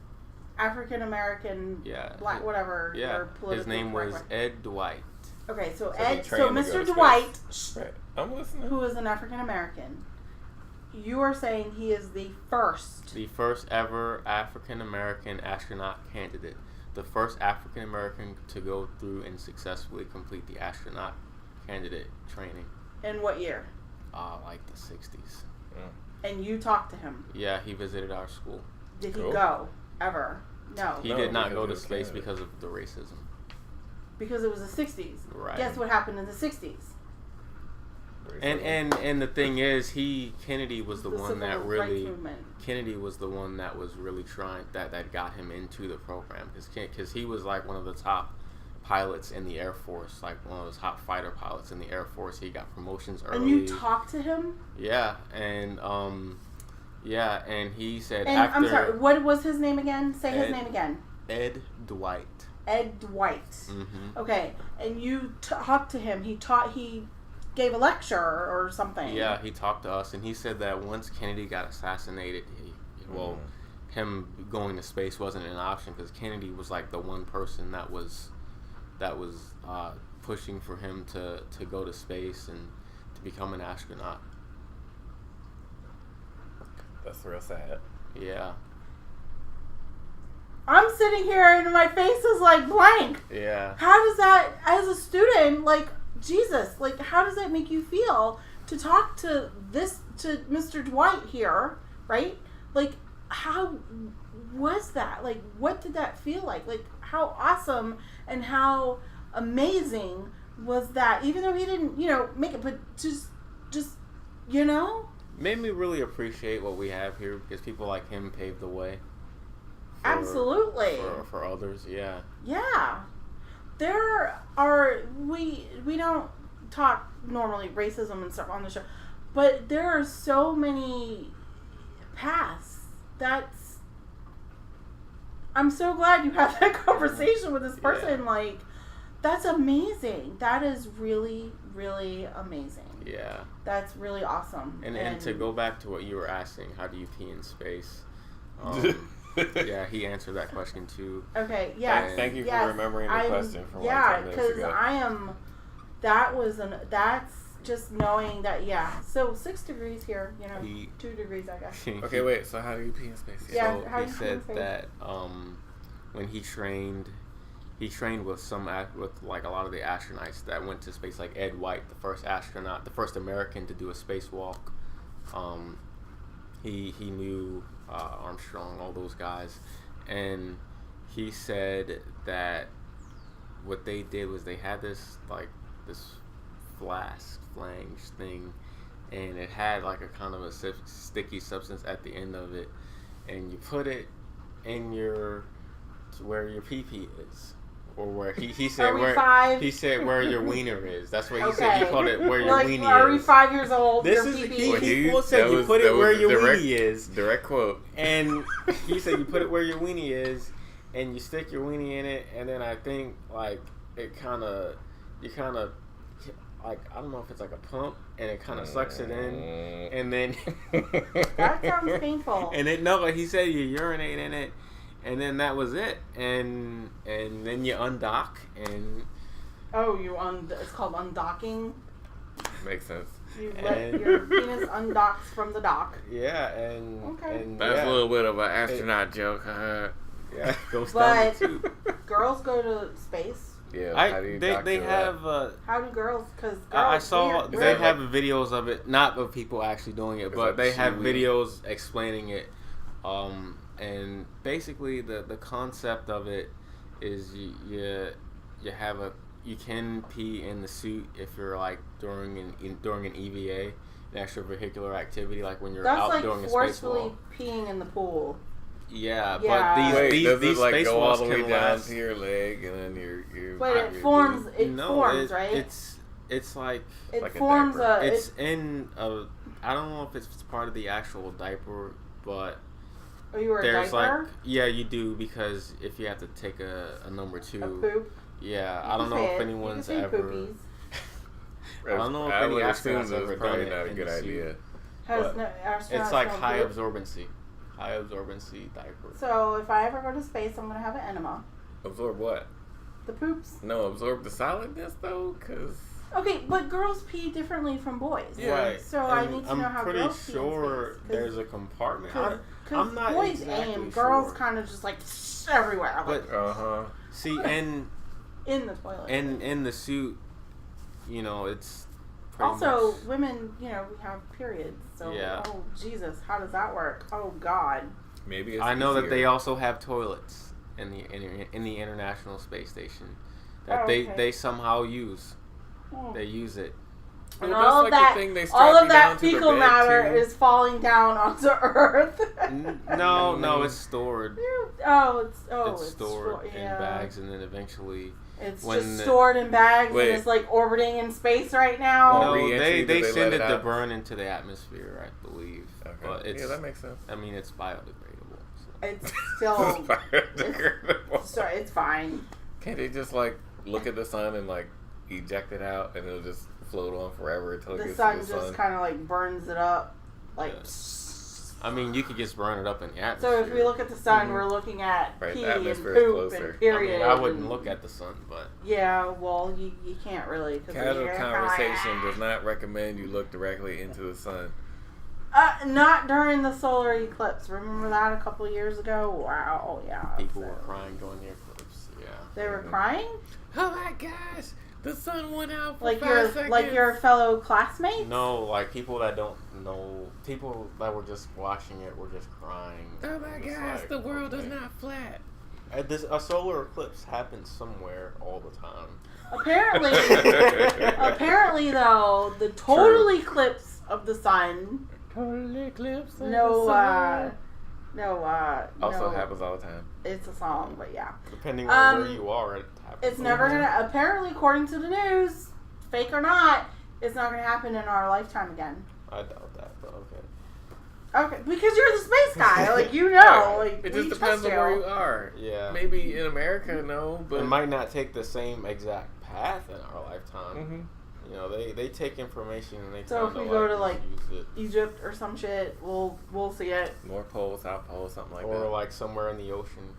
African American Yeah. black whatever. Yeah. Or His name was correct way. Ed Dwight. Okay, so he Ed, trained so to go Mr. to Dwight, Right. I'm listening. who is an African American, you are saying he is the first. The first ever African American astronaut candidate. The first African American to go through and successfully complete the astronaut candidate training. In what year? Like the 60s. And you talked to him. Yeah, he visited our school. Did Cool. he go ever? No. He No, did not because go he to was space Canada. because of the racism. Because it was the 60s. Right. Guess what happened in the 60s? And the thing is, Kennedy was the The one that civil really rights movement. Kennedy was the one that was really trying that got him into the program because he was like one of the top pilots in the Air Force, like one of those top fighter pilots in the Air Force. He got promotions early. And you talked to him? Yeah, and and he said And after I'm sorry, what was his name again? Say his Ed- name again. Ed Dwight. Ed Dwight. Mm-hmm. Okay, and you talked to him. He gave a lecture or something. Yeah, he talked to us, and he said that once Kennedy got assassinated, him going to space wasn't an option because Kennedy was like the one person that was pushing for him to go to space and to become an astronaut. That's real sad. Yeah. I'm sitting here and my face is like blank. Yeah. How does that, as a student, like, Jesus, like, how does that make you feel to talk to Mr. Dwight here, right? Like, how was that? Like, what did that feel like? Like, how awesome and how amazing was that? Even though he didn't, make it, but just, Made me really appreciate what we have here because people like him paved the way. Absolutely. For others, yeah. Yeah. There are, we don't talk normally racism and stuff on the show, but there are so many paths. I'm so glad you had that conversation with this person. Yeah. Like, that's amazing. That is really, really amazing. Yeah. That's really awesome. And to go back to what you were asking, how do you pee in space? Yeah, he answered that question too. Okay, yes. Thank you for remembering the question from 10 minutes ago. That's just knowing that, so 6 degrees here, 2 degrees, I guess. Okay, wait, so how do you pee in space? Yeah, So how do he you pee in said space? that when he trained with like a lot of the astronauts that went to space, like Ed White, the first astronaut, the first American to do a spacewalk. He knew Armstrong, all those guys, and he said that what they did was they had this flange thing, and it had like a kind of a sticky substance at the end of it, and you put it in where your pee-pee is. Or where he said he said where your wiener is. That's what he said. He called it where your weenie is. Are we 5 years old? This is he said you put it where your weenie is. Direct quote. And he said you put it where your weenie is, and you stick your weenie in it, and then I think like you kind of like I don't know if it's like a pump, and it kind of sucks it in, and then that sounds painful. And then no, he said you urinate in it. And then that was it, and then you undock, and it's called undocking. Makes sense. You let your penis undocks from the dock. Yeah, and that's a little bit of an astronaut joke. Yeah, but girls go to space. Yeah, they have. How do girls? Because I saw they have videos of it, not of people actually doing it, but they have videos explaining it. And basically, the concept of it is you can pee in the suit if you're like during an EVA, an extravehicular activity, like when you're out doing a spacewalk. That's like forcefully peeing in the pool. Yeah, yeah. But these does it like spacewalks go all the way can down last. to your leg and then your But it forms. Right? It's like it like forms a a. It's in a. I don't know if it's part of the actual diaper, but. Oh, you wear a diaper? Yeah, you do, because if you have to take a number 2. A poop? Yeah, I don't know if anyone's ever. Poopies. I don't know if any astronauts ever done it. Not a good idea. It's like high absorbency diaper. So if I ever go to space, I'm gonna have an enema. Absorb what? The poops? No, absorb the solidness though, because... Okay, but girls pee differently from boys. Yeah. Right. So I need to know how I'm girls pretty sure pee in there's a compartment. Because I'm not boys exactly aim, girls sure. kind of just like everywhere. Like, But, See, and in the toilet. in the suit, you know, it's pretty also, much, women, you know, we have periods. So, Yeah. oh, Jesus, how does that work? Oh, God. maybe it's I know that easier. they also have toilets in the International Space Station that Oh, okay. they somehow use. Hmm. They use it. And Well, all that's of like that, the thing they strap all you of that down to the fecal bed, matter too. is falling down onto Earth. No, it's stored. It's stored in yeah. bags, and then eventually. It's when just stored in bags Wait. and it's like orbiting in space right now. Well, No, re-entry, they do they send let it it to out? burn into the atmosphere, I believe. Okay. But it's, yeah, that makes sense. I mean, it's biodegradable. So. It's still, Biodegradable. sorry, it's fine. Can't they just like look at the sun and like eject it out and it'll just float on forever until it The gets sun to the just sun? kind of like burns it up, like. Yeah. I mean, you could just burn it up in the So atmosphere. if we look at the sun, Mhm. we're looking at Right, the pee and atmosphere is poop closer. and period. I wouldn't and- look at the sun, but Yeah, well, you can't really. 'Cause Casual you're conversation does not recommend you look directly into the sun. Not during the solar eclipse. Remember that a couple of years ago? Wow, yeah. people so- were crying during the eclipse. Yeah. They were Mhm. crying? Oh my gosh, the sun went out for Like 5 seconds. your fellow classmates? No, like people that don't know, people that were just watching it were just crying. Oh my It's gosh, like, the world is okay. not flat. A solar eclipse happens somewhere all the time. Apparently though, the total eclipse of the sun. Total eclipse. Also no, happens all the time. it's a song, but yeah. Depending on where you are, it happens. It's never gonna, apparently according to the news, fake or not, it's not gonna happen in our lifetime again. I doubt that, but okay. Okay, because you're the space guy, like you know, like It we just depends trust on where you are. Yeah. Maybe in America, no, but It might not take the same exact path in our lifetime. hmm You know, they take information and they So if kinda we go to, just like, use it. Egypt or some shit, we'll see it. North Pole, South Pole, something like Or that. like somewhere in the ocean.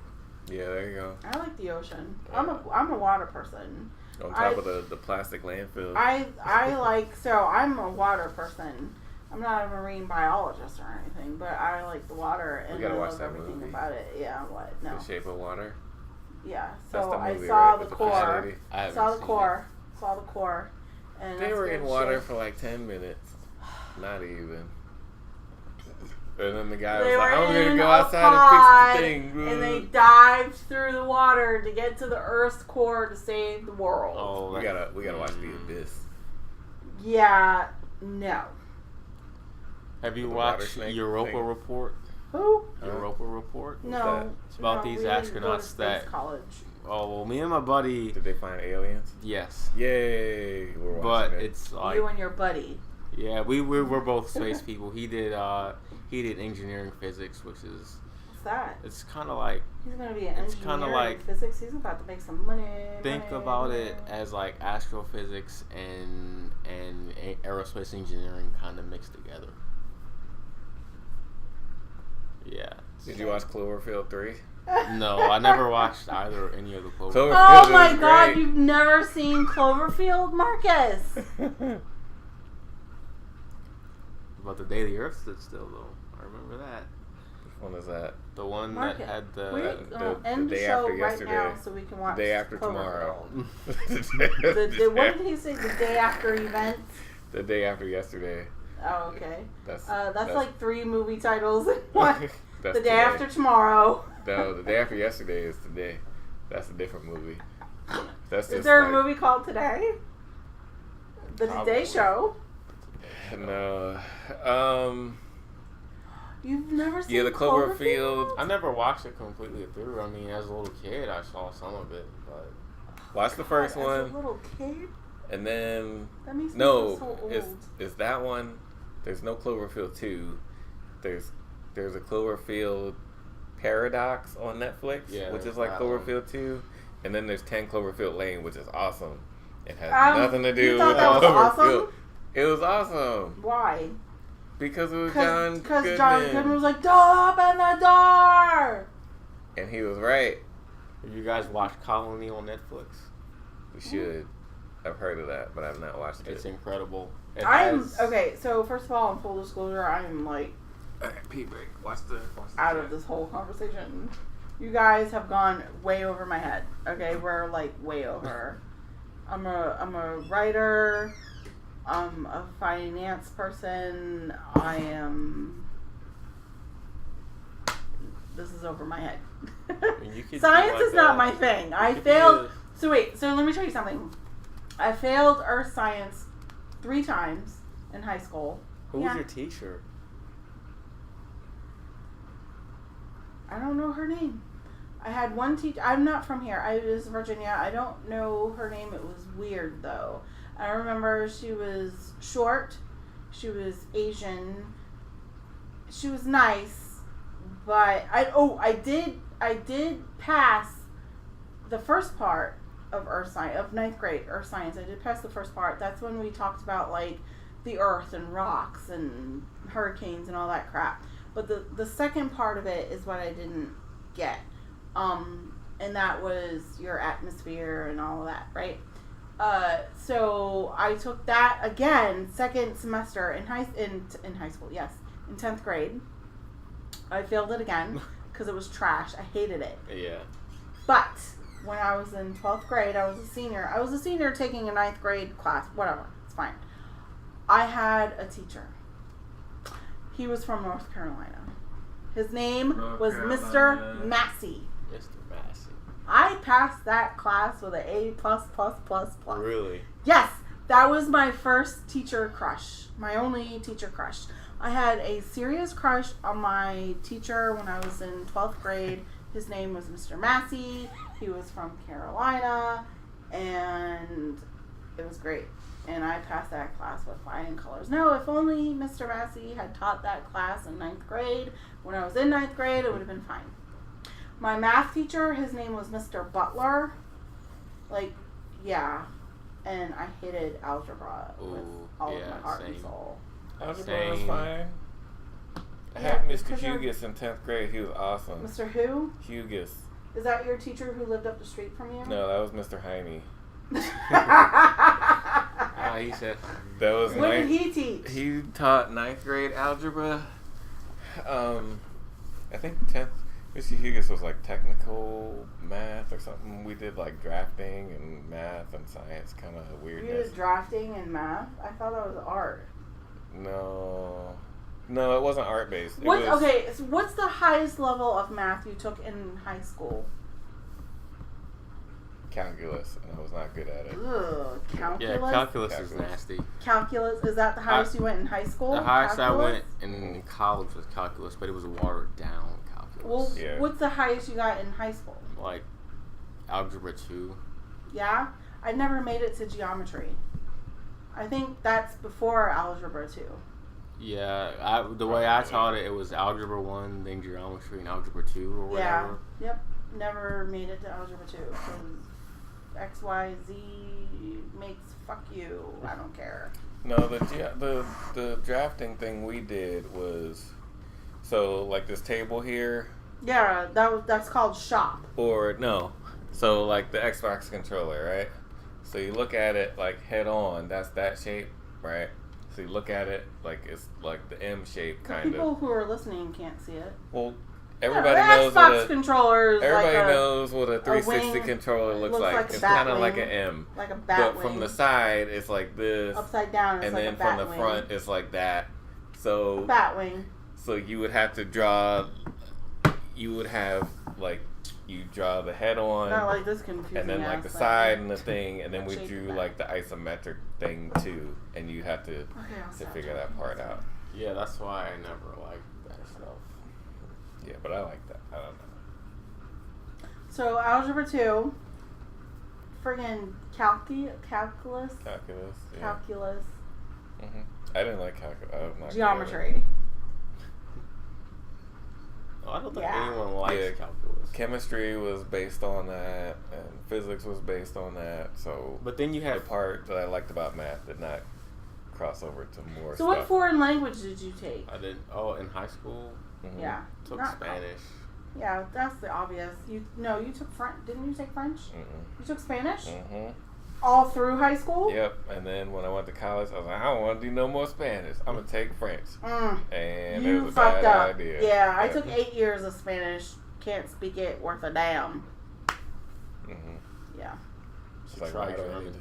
Yeah, there you go. I like the ocean. I'm a water person. On top of the plastic landfill. I'm a water person. I'm not a marine biologist or anything, but I like the water and We gotta I watch love that everything movie. about it. Yeah, what? No. The Shape of Water. Yeah. That's So the I movie, saw right? the With the core. fat lady. I haven't Saw the seen core. Saw the core. And They that were scared in water shit. for like 10 minutes. Not even. And then the guy They was like, were I'm going to in go a outside pod, and fix the thing. and they dived through the water to get to the Earth's core to save the world. Oh, we gotta watch The Abyss. Yeah, no. Have you The water watched snake Europa thing. Report? Who? Europa Report? What's No. that? It's about no, these we didn't go to astronauts space that. college. Oh, well, me and my buddy. Did they find aliens? Yes. Yay! We're But watching it. it's like. You and your buddy. Yeah, we're both space people. He did engineering physics, which is. What's that? It's kind of like. He's gonna be an It's engineer kinda in like- physics. He's about to make some money. Think money. about it as like astrophysics and aerospace engineering kind of mixed together. Yeah. Did you watch Cloverfield 3? No, I never watched any of the Cloverfield. Cloverfield Oh my is god, great. you've never seen Cloverfield, Marcus? But the day the Earth stood still, though, I remember that. Which one is that? The one Marcus, that had we're the. gonna the end the day show after right yesterday. now so we can watch The day after Cloverfield. tomorrow. What did he say? The day after events? The day after yesterday. Oh, okay. That's Like 3 movie titles in one. That's The day today. after tomorrow. No, the day after yesterday is today. That's a different movie. That's just Is there like, a movie called Today? The Probably. Today Show. No. You've never seen Yeah, the Cloverfield. I never watched it completely through. I mean, as a little kid, I saw some of it, but Watch the first As a one, little kid? and then That makes me no, feel so it's old. that one. There's no Cloverfield 2. There's a Cloverfield Paradox on Netflix, Yeah, which is there's like that Cloverfield 2, and then there's 10 Cloverfield Lane, which is awesome. It has nothing to you do thought with that was Cloverfield. awesome? It was awesome Why? because it was John Because Goodman, John Goodman was like, "Don't open the door!" and he was right. You guys watch Colony on Netflix? We should. I've heard of that, but I've not watched it. It's incredible. Okay, so first of all, in full disclosure, I'm like Alright, pee break. Watch the out of this whole conversation. You guys have gone way over my head. Okay, we're like way over. I'm a writer. I'm a finance person. This is over my head. Science is not my thing. I failed. So let me tell you something. I failed Earth Science 3 times in high school. Who was your teacher? I don't know her name. I had one teacher. I'm not from here. I was Virginia. I don't know her name. It was weird though. I remember she was short. She was Asian. She was nice, but I did pass the first part of Earth Science, of 9th grade Earth Science. I did pass the first part. That's when we talked about like the Earth and rocks and hurricanes and all that crap. But the second part of it is what I didn't get. And that was your atmosphere and all of that, right? So I took that again, second semester in high school, yes, in 10th grade. I failed it again because it was trash. I hated it. Yeah. But when I was in 12th grade, I was a senior. I was a senior taking a 9th grade class. Whatever. It's fine. I had a teacher. He was from North Carolina. His name was Mr. Massey. Mr. Massey. I passed that class with an A+++++. Really? Yes. That was my first teacher crush. My only teacher crush. I had a serious crush on my teacher when I was in 12th grade. His name was Mr. Massey. He was from Carolina, and it was great. And I passed that class with flying colors. Now, if only Mr. Massey had taught that class in 9th grade, when I was in 9th grade, it would have been fine. My math teacher, his name was Mr. Butler. And I hated algebra with all of my heart and soul. Algebra was fine. I had Mr. Hughes in 10th grade. He was awesome. Mr. who? Hughes. Is that your teacher who lived up the street from you? No, that was Mr. Jaime. He said. That was what did he teach? He taught 9th grade algebra. I think 10th. Mr. Hughes was like technical math or something. We did like drafting and math and science, kind of weirdness. You did drafting and math? I thought that was art. No, it wasn't art based. Okay, so what's the highest level of math you took in high school? Calculus, and I was not good at it. Ugh, calculus? Yeah, calculus is nasty. Calculus, is that the highest you went in high school? The highest calculus? I went in college was calculus, but it was watered down calculus. Well, what's the highest you got in high school? Like algebra 2. Yeah? I never made it to geometry. I think that's before algebra 2. Yeah, the way I taught it, it was algebra 1, then geometry, and algebra 2 or whatever. Yeah, yep. Never made it to algebra 2 because XYZ makes fuck you. I don't care. No, the drafting thing we did was like this table here. Yeah, that's called shop. Or no, so like the Xbox controller, right? So you look at it like head on. That's that shape, right? So you look at it like it's like the M shape kind of. People who are listening can't see it. Well, everybody knows Xbox controllers. Everybody knows what a 360 controller looks like. It's kind of like an M. Like a bat wing. But from the side, it's like this. Upside down, it's and like then a bat from the wing. front, it's like that. So a bat wing. So you would have to draw. You would have like you draw the head on. Not like this confusing. And then like the side and the thing, and then we drew like the isometric thing too, and you have to figure that part out. Yeah, that's why I never liked that stuff. Yeah, but I like that. I don't know. So algebra 2, friggin' calculus. Calculus. Yeah. Calculus. Mm-hmm. I didn't like calculus. Geometry. I don't think anyone likes calculus. Chemistry was based on that, and physics was based on that. So, but then you had the part that I liked about math did not cross over to more. So, what foreign language did you take? I did. Oh, in high school. Mm-hmm. Yeah. Took Spanish. Yeah, that's the obvious. You took French. Didn't you take French? Mm-mm. You took Spanish? Mm-hmm. All through high school? Yep. And then when I went to college, I was like, I don't want to do no more Spanish. I'm gonna take French. And it You was a fucked bad up. idea. Yeah, I took 8 years of Spanish. Can't speak it worth a damn. Mm-hmm. Yeah. It's like, Try why German.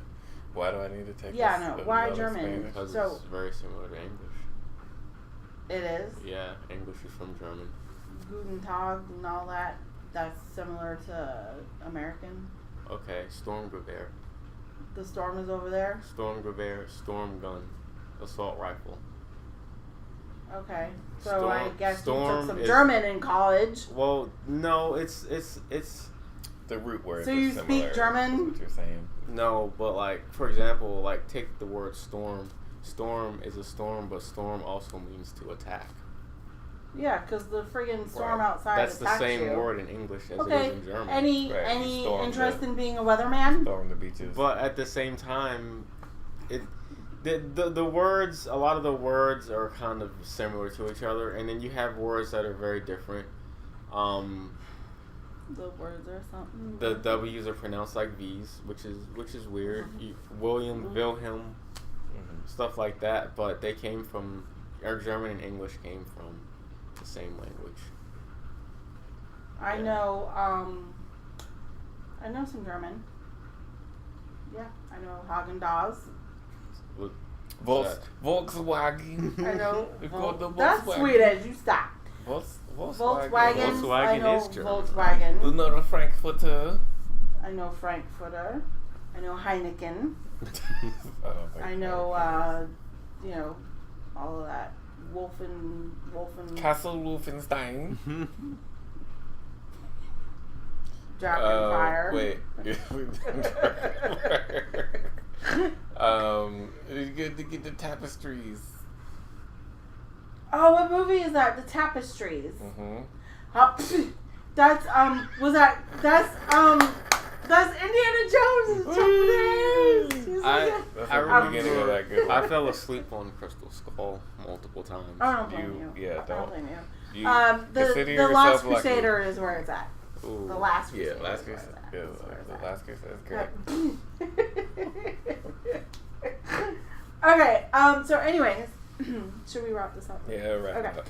do I need to take Yeah, this? no. Why another German? Spanish? Because So- it's very similar to English. It is. Yeah, English is from German. Guten Tag and all that. That's similar to American. Okay, Sturmgewehr. The storm is over there. Sturmgewehr, storm gun, assault rifle. Okay. So Storm- I guess you storm took some is- German in college. Well, no, it's The root words. So are you similar, speak German? Is what you're saying? no, but like for example, like take the word storm. Storm is a storm, but storm also means to attack. Yeah, because the friggin' storm Right. outside That's the attacks same you. word in English as Okay. it is in German. Any Right, any storm interest the- in being a weatherman? Storm the beaches. But at the same time, the words, a lot of the words are kind of similar to each other, and then you have words that are very different. The words are something. The W's are pronounced like V's, which is weird. William, Wilhelm, stuff like that. But they came from, or German and English came from the same language. I know. I know some German. Yeah, I know Haagen-Dazs. Volkswagen. I know. We call them That's Volkswagen. Swedish. You stop. Volkswagen. Volkswagen I know is German. Volkswagen. You know the Frankfurter. I know Frankfurter. I know Heineken. I know, all of that. Wolfen. Castle Wolfenstein. Dragonfire. Wait. It's good to get the tapestries. Oh, what movie is that? The Tapestries. Mm-hmm. That's Indiana Jones. That's I the remember beginning of that good I one. fell asleep on Crystal Skull multiple times. I don't blame you. Yeah, I don't blame you. You The consider yourself Last lucky. Crusader is where it's at. Ooh. The Last Yeah, Crusader. Last is where Crusader. it's at. Yeah, That's where it's the at. Last Crusader is great. Okay. So anyways, should we wrap this up? Yeah, right. Okay.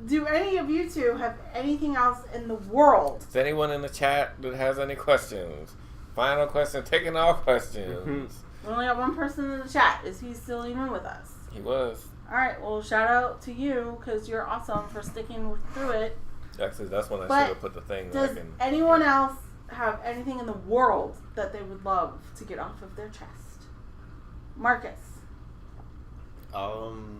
Do any of you two have anything else in the world? Is anyone in the chat that has any questions? Final question, taking all questions. We only got one person in the chat. Is he still even with us? He was. All right. Well, shout out to you because you're awesome for sticking through it. Actually, that's when I But should have put the thing. Does anyone else have anything in the world that they would love to get off of their chest? Marcus.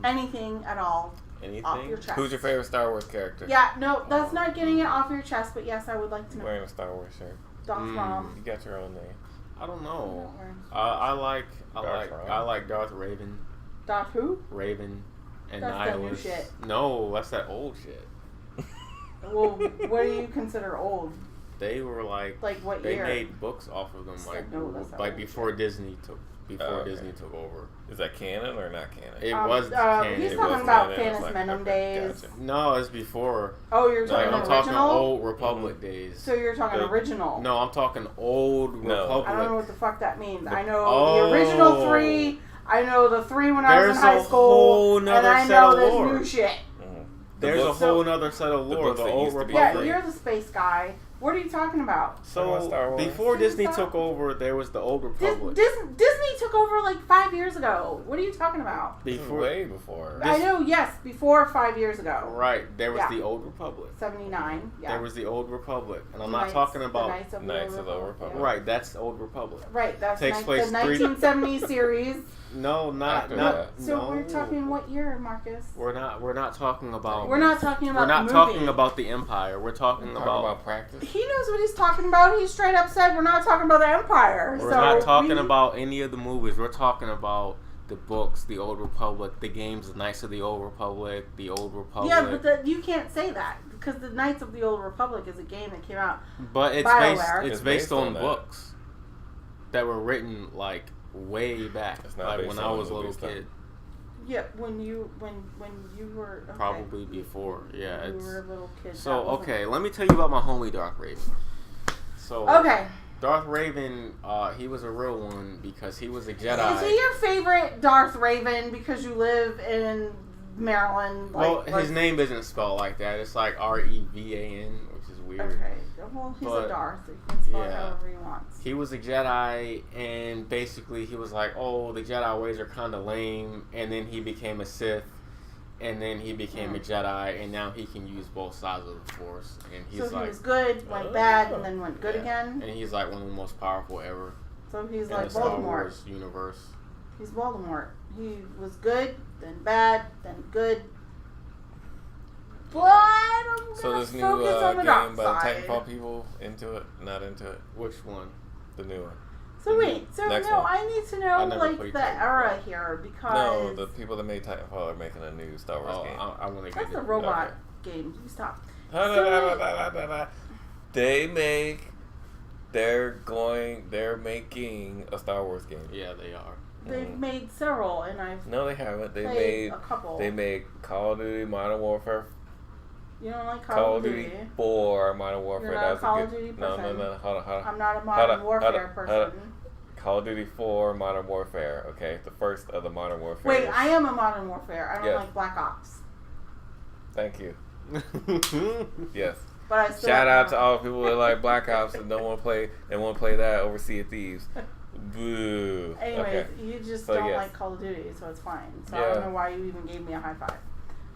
Anything at all Anything? off your chest? Who's your favorite Star Wars character? Yeah, no, that's not getting it off your chest, but yes, I would like to know. Wearing a Star Wars shirt. Darth Mom. You got your own name. I don't know. I I like Darth Darth Raven. Darth who? Raven and That's the new Nihilus. shit. No, that's that old shit. Well, what do you consider old? They were like what they year? made books off of them No, that's not like old before Disney took okay. Disney took over. Is that canon or not canon? It was He's canon. It talking was about canon. Canis It's like, Menem okay, days. gotcha. No, it's before. Oh, you're Like, talking I'm talking original? old Republic days. So you're talking The- original? No, I'm talking old No. Republic. I don't know what the fuck that means. I know Oh. the original 3. I know the 3 when I was in There's high a school. whole And nother I set know of this lore. new shit. There's a books- whole other set of the lore. books The that old used to be Yeah, Republic. you're the space guy. What are you talking about? Talking about Star So Wars. before Disney Stop. took over, there was the old Republic. Disney took over like 5 years ago. What are you talking about? This is Before, way before. I know, yes, before 5 years ago. right, there was Yeah. the old Republic. 79, yeah. There was the old Republic, and I'm The not Knights- talking the about Knights of Knights the of the Old Republic. Republic. right. That's the old Republic. Right, that's Takes the place 1970s series. No, not After not. that. So no. we're talking what year, Marcus? We're not talking about. We're not talking about We're not the talking movie. about the Empire. We're talking Talk about. about practice. He knows what he's talking about. He straight up said we're not talking about the Empire. We're so not talking we- about any of the movies. We're talking about the books, the Old Republic, the games, the Knights of the Old Republic, the Old Republic. Yeah, but you can't say that because the Knights of the Old Republic is a game that came out. But it's BioWare. based It's based on on that. books that were written like way back, It's not like based when on I the was a little movies, though. kid. Yeah, when you were okay. Probably before. Yeah, you were a little kid. So okay, let me tell you about my homie Darth Raven. So okay, Darth Raven, he was a real one because he was a Jedi. Is he your favorite Darth Raven because you live in Maryland? Well, his name isn't spelled like that. It's like Revan, which is weird. Okay, well, he's a Darth. You can spell it however he wants. He was a Jedi, and basically he was like, oh, the Jedi ways are kind of lame, and then he became a Sith, and then he became a Jedi, and now he can use both sides of the Force. And he's so he was good, went bad, and then went good again? And he's like one of the most powerful ever. So he's in like the Star Voldemort. Wars universe. He's Voldemort. He was good, then bad, then good. But I'm So gonna this new focus on the game dark by side. Titanfall people, into it? Not into it? Which one? The new one. So wait, so Next no, one. I need to know like the era here because No, the people that made Titanfall are making a new Star Wars game. I want to get that's a robot game. You stop. They're making a Star Wars game. Yeah, they are. They've made several, and I've No, they haven't. They played made a couple. They made Call of Duty Modern Warfare. You don't like Call of Duty 4 Modern Warfare. You're not a That's Call a of good, Duty no, person. no. Hold on. I'm not a Modern Warfare person. Call of Duty 4 Modern Warfare. Okay, the first of the Modern Warfare. Wait, I am a Modern Warfare. I don't like Black Ops. Thank you. Yes. But I still Shout out to all the people that like Black Ops and don't want to play and want to play that over Sea of Thieves. Boo. Anyways, okay. you just So, don't yes. like Call of Duty, so it's fine. So I Yeah. don't know why you even gave me a high five.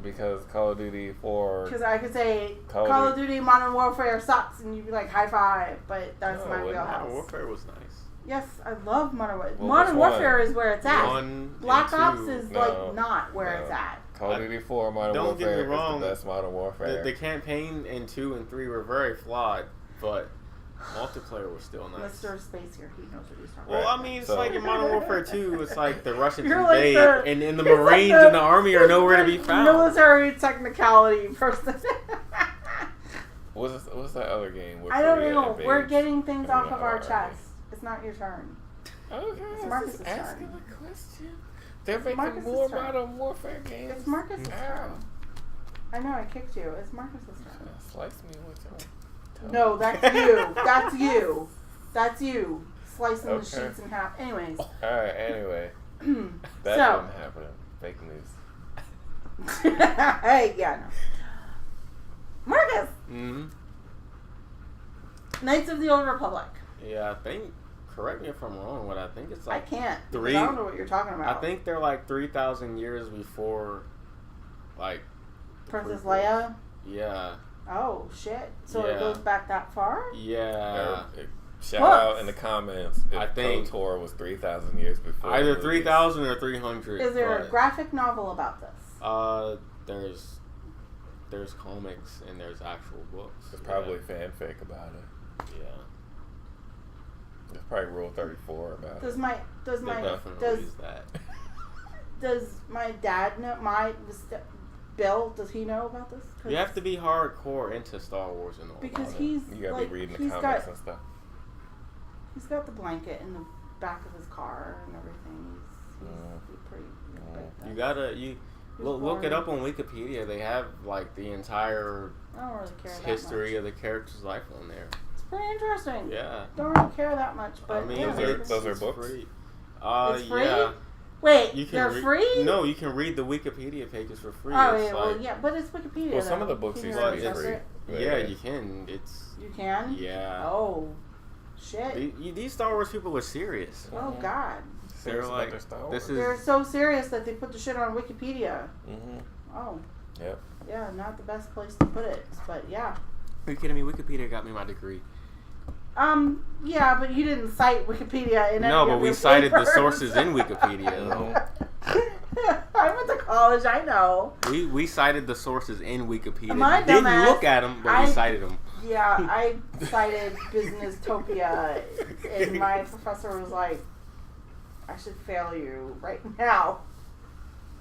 Because Call of Duty 4. Because I could say Call of Duty Modern Warfare sucks, and you'd be like high five, but that's my wheelhouse. Modern Warfare was nice. Yes, I love Modern Warfare. Well, Modern which Warfare one? is where it's at. 1 Black and Ops 2. is No, like not where no. it's at. Call of Duty 4 Modern Don't Warfare get me wrong, is the best Modern Warfare. The campaign in 2 and 3 were very flawed, but multiplayer was still nice. Mr. Space here, he knows what he's talking Well, about. I mean, it's So- like in Modern Warfare 2, it's like the Russians You're like invade, the- and the it's like Marines the- and the Army are nowhere to be found. Military technicality person. What's that other game? Where I don't Korea know. invades? We're getting things I don't off know of our how chest. It's not your turn. Okay, It's I was Marcus's just asking turn. a question. They're making Marcus's more turn. Modern Warfare games. It's Marcus's now. turn. I know, I kicked you. It's Marcus's turn. Slice me with your tongue. No, that's you. That's you. That's you. Slicing the Okay. sheets in half. Anyways. Alright, anyway. That So. didn't happen. Fake news. Hey, yeah, no. Marcus! Mm-hmm. Knights of the Old Republic. Yeah, I think, correct me if I'm wrong, but I think it's like I can't. because 3. I don't know what you're talking about. I think they're like 3,000 years before, like, Princess prequels. Leia? Yeah. Oh, shit. So Yeah. it goes back that far? Yeah. Shout Books. out in the comments if I think- KOTOR was 3,000 years before. Either the movies. 3,000 or 300. Is there a but, graphic novel about this? there's comics and there's actual books. There's probably fanfic about it. Yeah. There's probably Rule 34 about it. Does They my definitely use that. does my dad know Bill? Does he know about this? 'Cause- You have to be hardcore into Star Wars and all because about he's You gotta like, be reading the he's comics got and stuff. he's got the blanket in the back of his car and everything. He's pretty. it. You gotta look it up on Wikipedia. They have like the entire I don't really care history that of the character's life on there. much. It's pretty interesting. Yeah. Don't really care that much, but I mean, yeah, those are it's books? free. It's free? Yeah. Wait, You can they're free? No, you can read the Wikipedia pages for free. Oh, It's yeah, well, like- yeah, but it's Wikipedia. Well, some though. of the books Can used you to be access free. it? Yeah, you can. It's You can? yeah. Oh, shit. These Star Wars people are serious. Oh, God. They're Serious about like, their Star this Wars. They're is so serious that they put the shit on Wikipedia. Mm-hmm. Oh, Yep. yeah, not the best place to put it, but yeah. Are you kidding me? Wikipedia got me my degree. Yeah, but you didn't cite Wikipedia in any No, of but we your cited the papers. sources in Wikipedia. though. I went to college, I know. We cited the sources in Wikipedia. My Didn't dumbass- look at them, but we cited them. Yeah, I cited Business-topia, and my professor was like, I should fail you right now.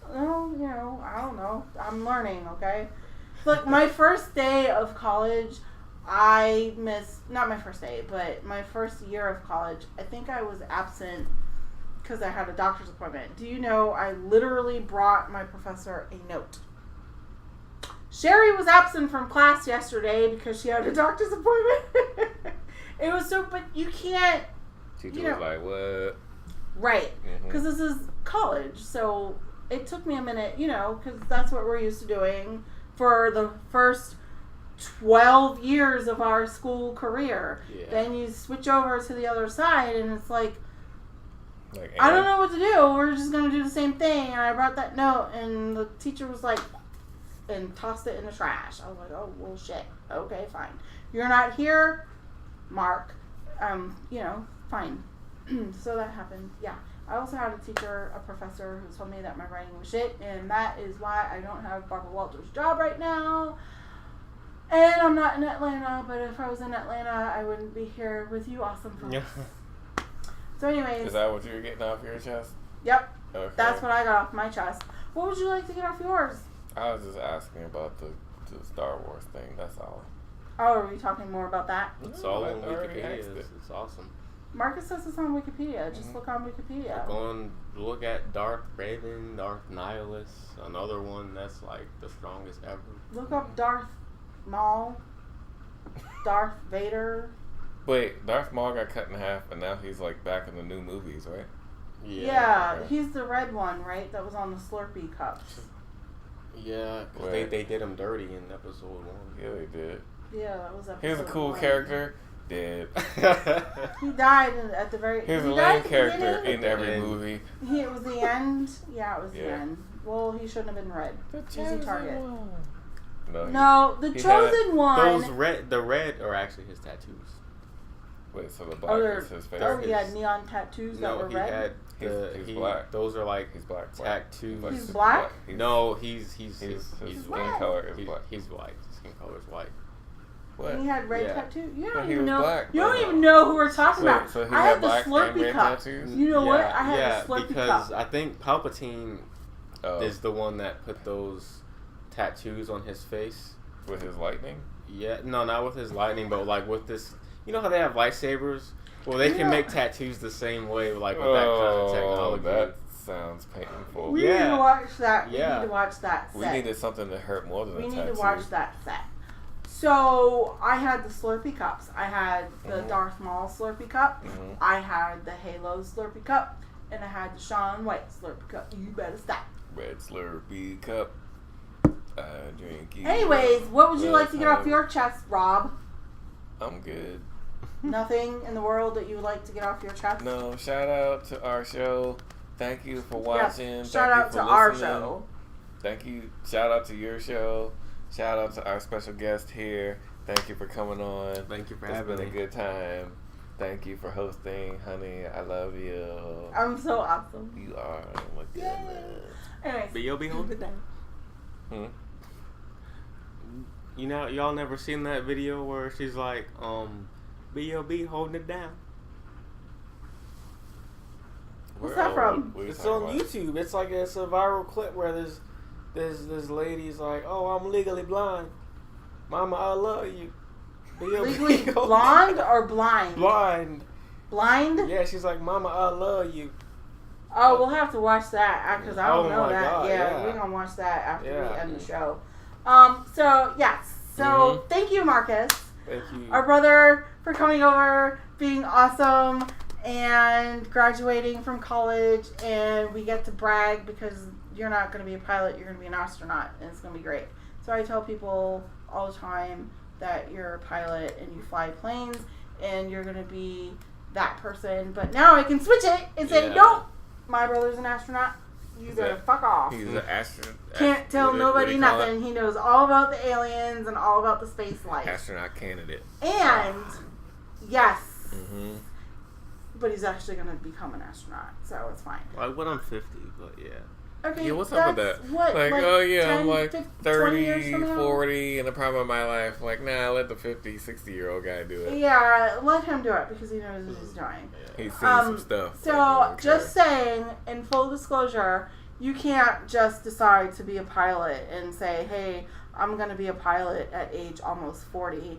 Well, you know, I don't know. I'm learning, okay? Look, my first day of college, I missed, not my first day, but my first year of college, I think I was absent because I had a doctor's appointment. Do you know I literally brought my professor a note? Sherry was absent from class yesterday because she had a doctor's appointment. It was so, but you can't. Teacher was like, what? Right. Because this is college, so it took me a minute, because that's what we're used to doing for the first 12 years of our school career. Yeah. Then you switch over to the other side, and it's like I don't know what to do. We're just going to do the same thing. And I brought that note, and the teacher was like, and tossed it in the trash. I was like, oh, well, shit. Okay, fine. You're not here, Mark. Fine. So that happened. Yeah. I also had a professor who told me that my writing was shit, and that is why I don't have Barbara Walters' job right now. And I'm not in Atlanta, but if I was in Atlanta, I wouldn't be here with you awesome folks. Yeah. So anyways. Is that what you were getting off your chest? Yep. Okay. That's what I got off my chest. What would you like to get off yours? I was just asking about the Star Wars thing, that's all. Oh, are we talking more about that? It's all on Wikipedia. It's awesome. Marcus says it's on Wikipedia. Just look on Wikipedia. Go and look at Darth Raven, Darth Nihilus, another one that's like the strongest ever. Look up Darth Maul, Darth Vader. Wait, Darth Maul got cut in half, and now he's like back in the new movies, right? Yeah, okay. He's the red one, right? That was on the Slurpee cups. Yeah, because they did him dirty in episode 1. Yeah, they did. Yeah, that was episode 1. Here's a cool character. Dead. He died at the very. Here's a lame character in every movie. It was the end. Yeah, it was the end. Well, he shouldn't have been red. Easy target. No, the chosen one. The red are actually his tattoos. Wait, so the black is his face? Oh, he had neon tattoos that were red? He's black. Those are like he's black. Tattoos. He's black? No, his skin color is black. He's white. His skin color is white. What? And he had red tattoos. You don't he even was know. black, you don't even know who we're talking about. So he I had the black Slurpee cup. Tattoos? You know what? I had the Slurpee cup. Because I think Palpatine is the one that put those tattoos on his face with his lightning. Yeah, no, not with his lightning, but like with this. You know how they have lightsabers? Well, they can make tattoos the same way, like with that kind of technology. That sounds painful. We need to watch that. Yeah. We need to watch that set. We needed something that hurt more than a tattoo. We need to watch that set. So, I had the Slurpee cups. I had the Darth Maul Slurpee cup. I had the Halo Slurpee cup. And I had the Shaun White Slurpee cup. You better stop. Red Slurpee cup. I drink it. Anyways, what would you like to get off your chest, Rob? I'm good. Nothing in the world that you would like to get off your chest? No, shout out to our show. Thank you for watching. Yes, shout out to our show. Thank you. Shout out to your show. Shout out to our special guest here. Thank you for coming on. Thank you for having me. It's been a good time. Thank you for hosting, honey. I love you. I'm so awesome. You are. Oh my goodness. Anyways. But you'll be holding it down. You know, y'all never seen that video where she's like, B.O.B. holding it down. What's that from? It's on YouTube. It's like it's a viral clip where there's this lady's like, oh, I'm legally blind. Mama, I love you. Legally blonde or blind? Blind. Blind? Yeah, she's like, Mama, I love you. Oh, we'll have to watch that because I don't know that. God, yeah, we're going to watch that after we end the show. Yes. Thank you, Marcus. Thank you. Our brother, for coming over, being awesome, and graduating from college. And we get to brag because you're not going to be a pilot, you're going to be an astronaut, and it's going to be great. So I tell people all the time that you're a pilot and you fly planes, and you're going to be that person. But now I can switch it and say, nope, my brother's an astronaut. You better fuck off. He's an astronaut. Can't tell nobody nothing. He knows all about the aliens and all about the space life. Astronaut candidate. And, yes. But he's actually going to become an astronaut, so it's fine. Like when I'm 50, but yeah. Okay, yeah, what's up with that? What, like 10, I'm like 30, 40, 40 in the prime of my life. Like, nah, let the 50, 60-year-old guy do it. Yeah, let him do it because he knows what he's doing. He's seen some stuff. So, just saying, in full disclosure, you can't just decide to be a pilot and say, hey, I'm going to be a pilot at age almost 40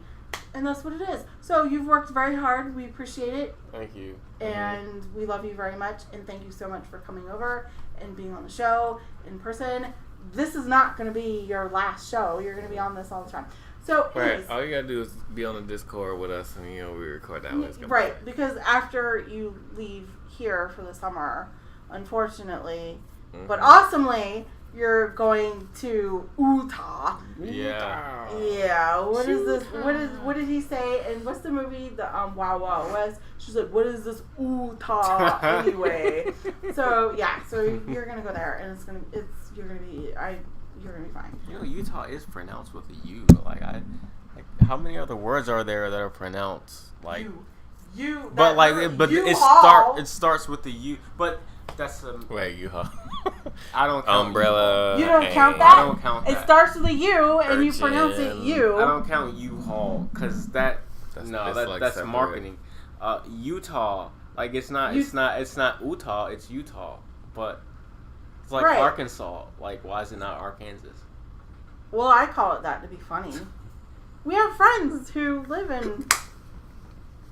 And that's what it is. So you've worked very hard. We appreciate it. Thank you. And we love you very much. And thank you so much for coming over and being on the show in person. This is not going to be your last show. You're going to be on this all the time. So, anyways, Right. All you gotta do is be on the Discord with us, and we record that way. right, because after you leave here for the summer, unfortunately, but awesomely, you're going to Utah. Yeah. Yeah. What is this? What did he say? And what's the movie? The Wow Wow West. She's like, what is this Utah anyway? So yeah. So you're gonna go there, and you're gonna be fine. You know, Utah is pronounced with a U. Like how many other words are there that are pronounced like you? But it starts with the U. But that's wait, U-Haul. I don't count umbrella. You don't count that. I don't count that. It starts with a U, and you pronounce it U. I don't count U-Haul because that's separate. marketing. Utah, like it's not Utah, it's Utah, but it's like right. Arkansas. Like, why is it not Arkansas? Well, I call it that to be funny. We have friends who live in.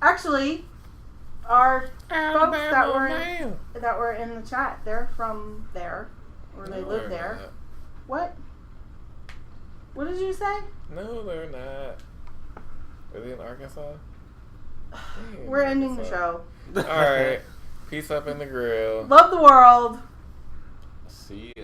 Actually, our folks that were in the chat, they're from there, or they live there. Not. What? What did you say? No, they're not. Are they in Arkansas? We're ending the show. All right. Peace up in the grill. Love the world. See ya.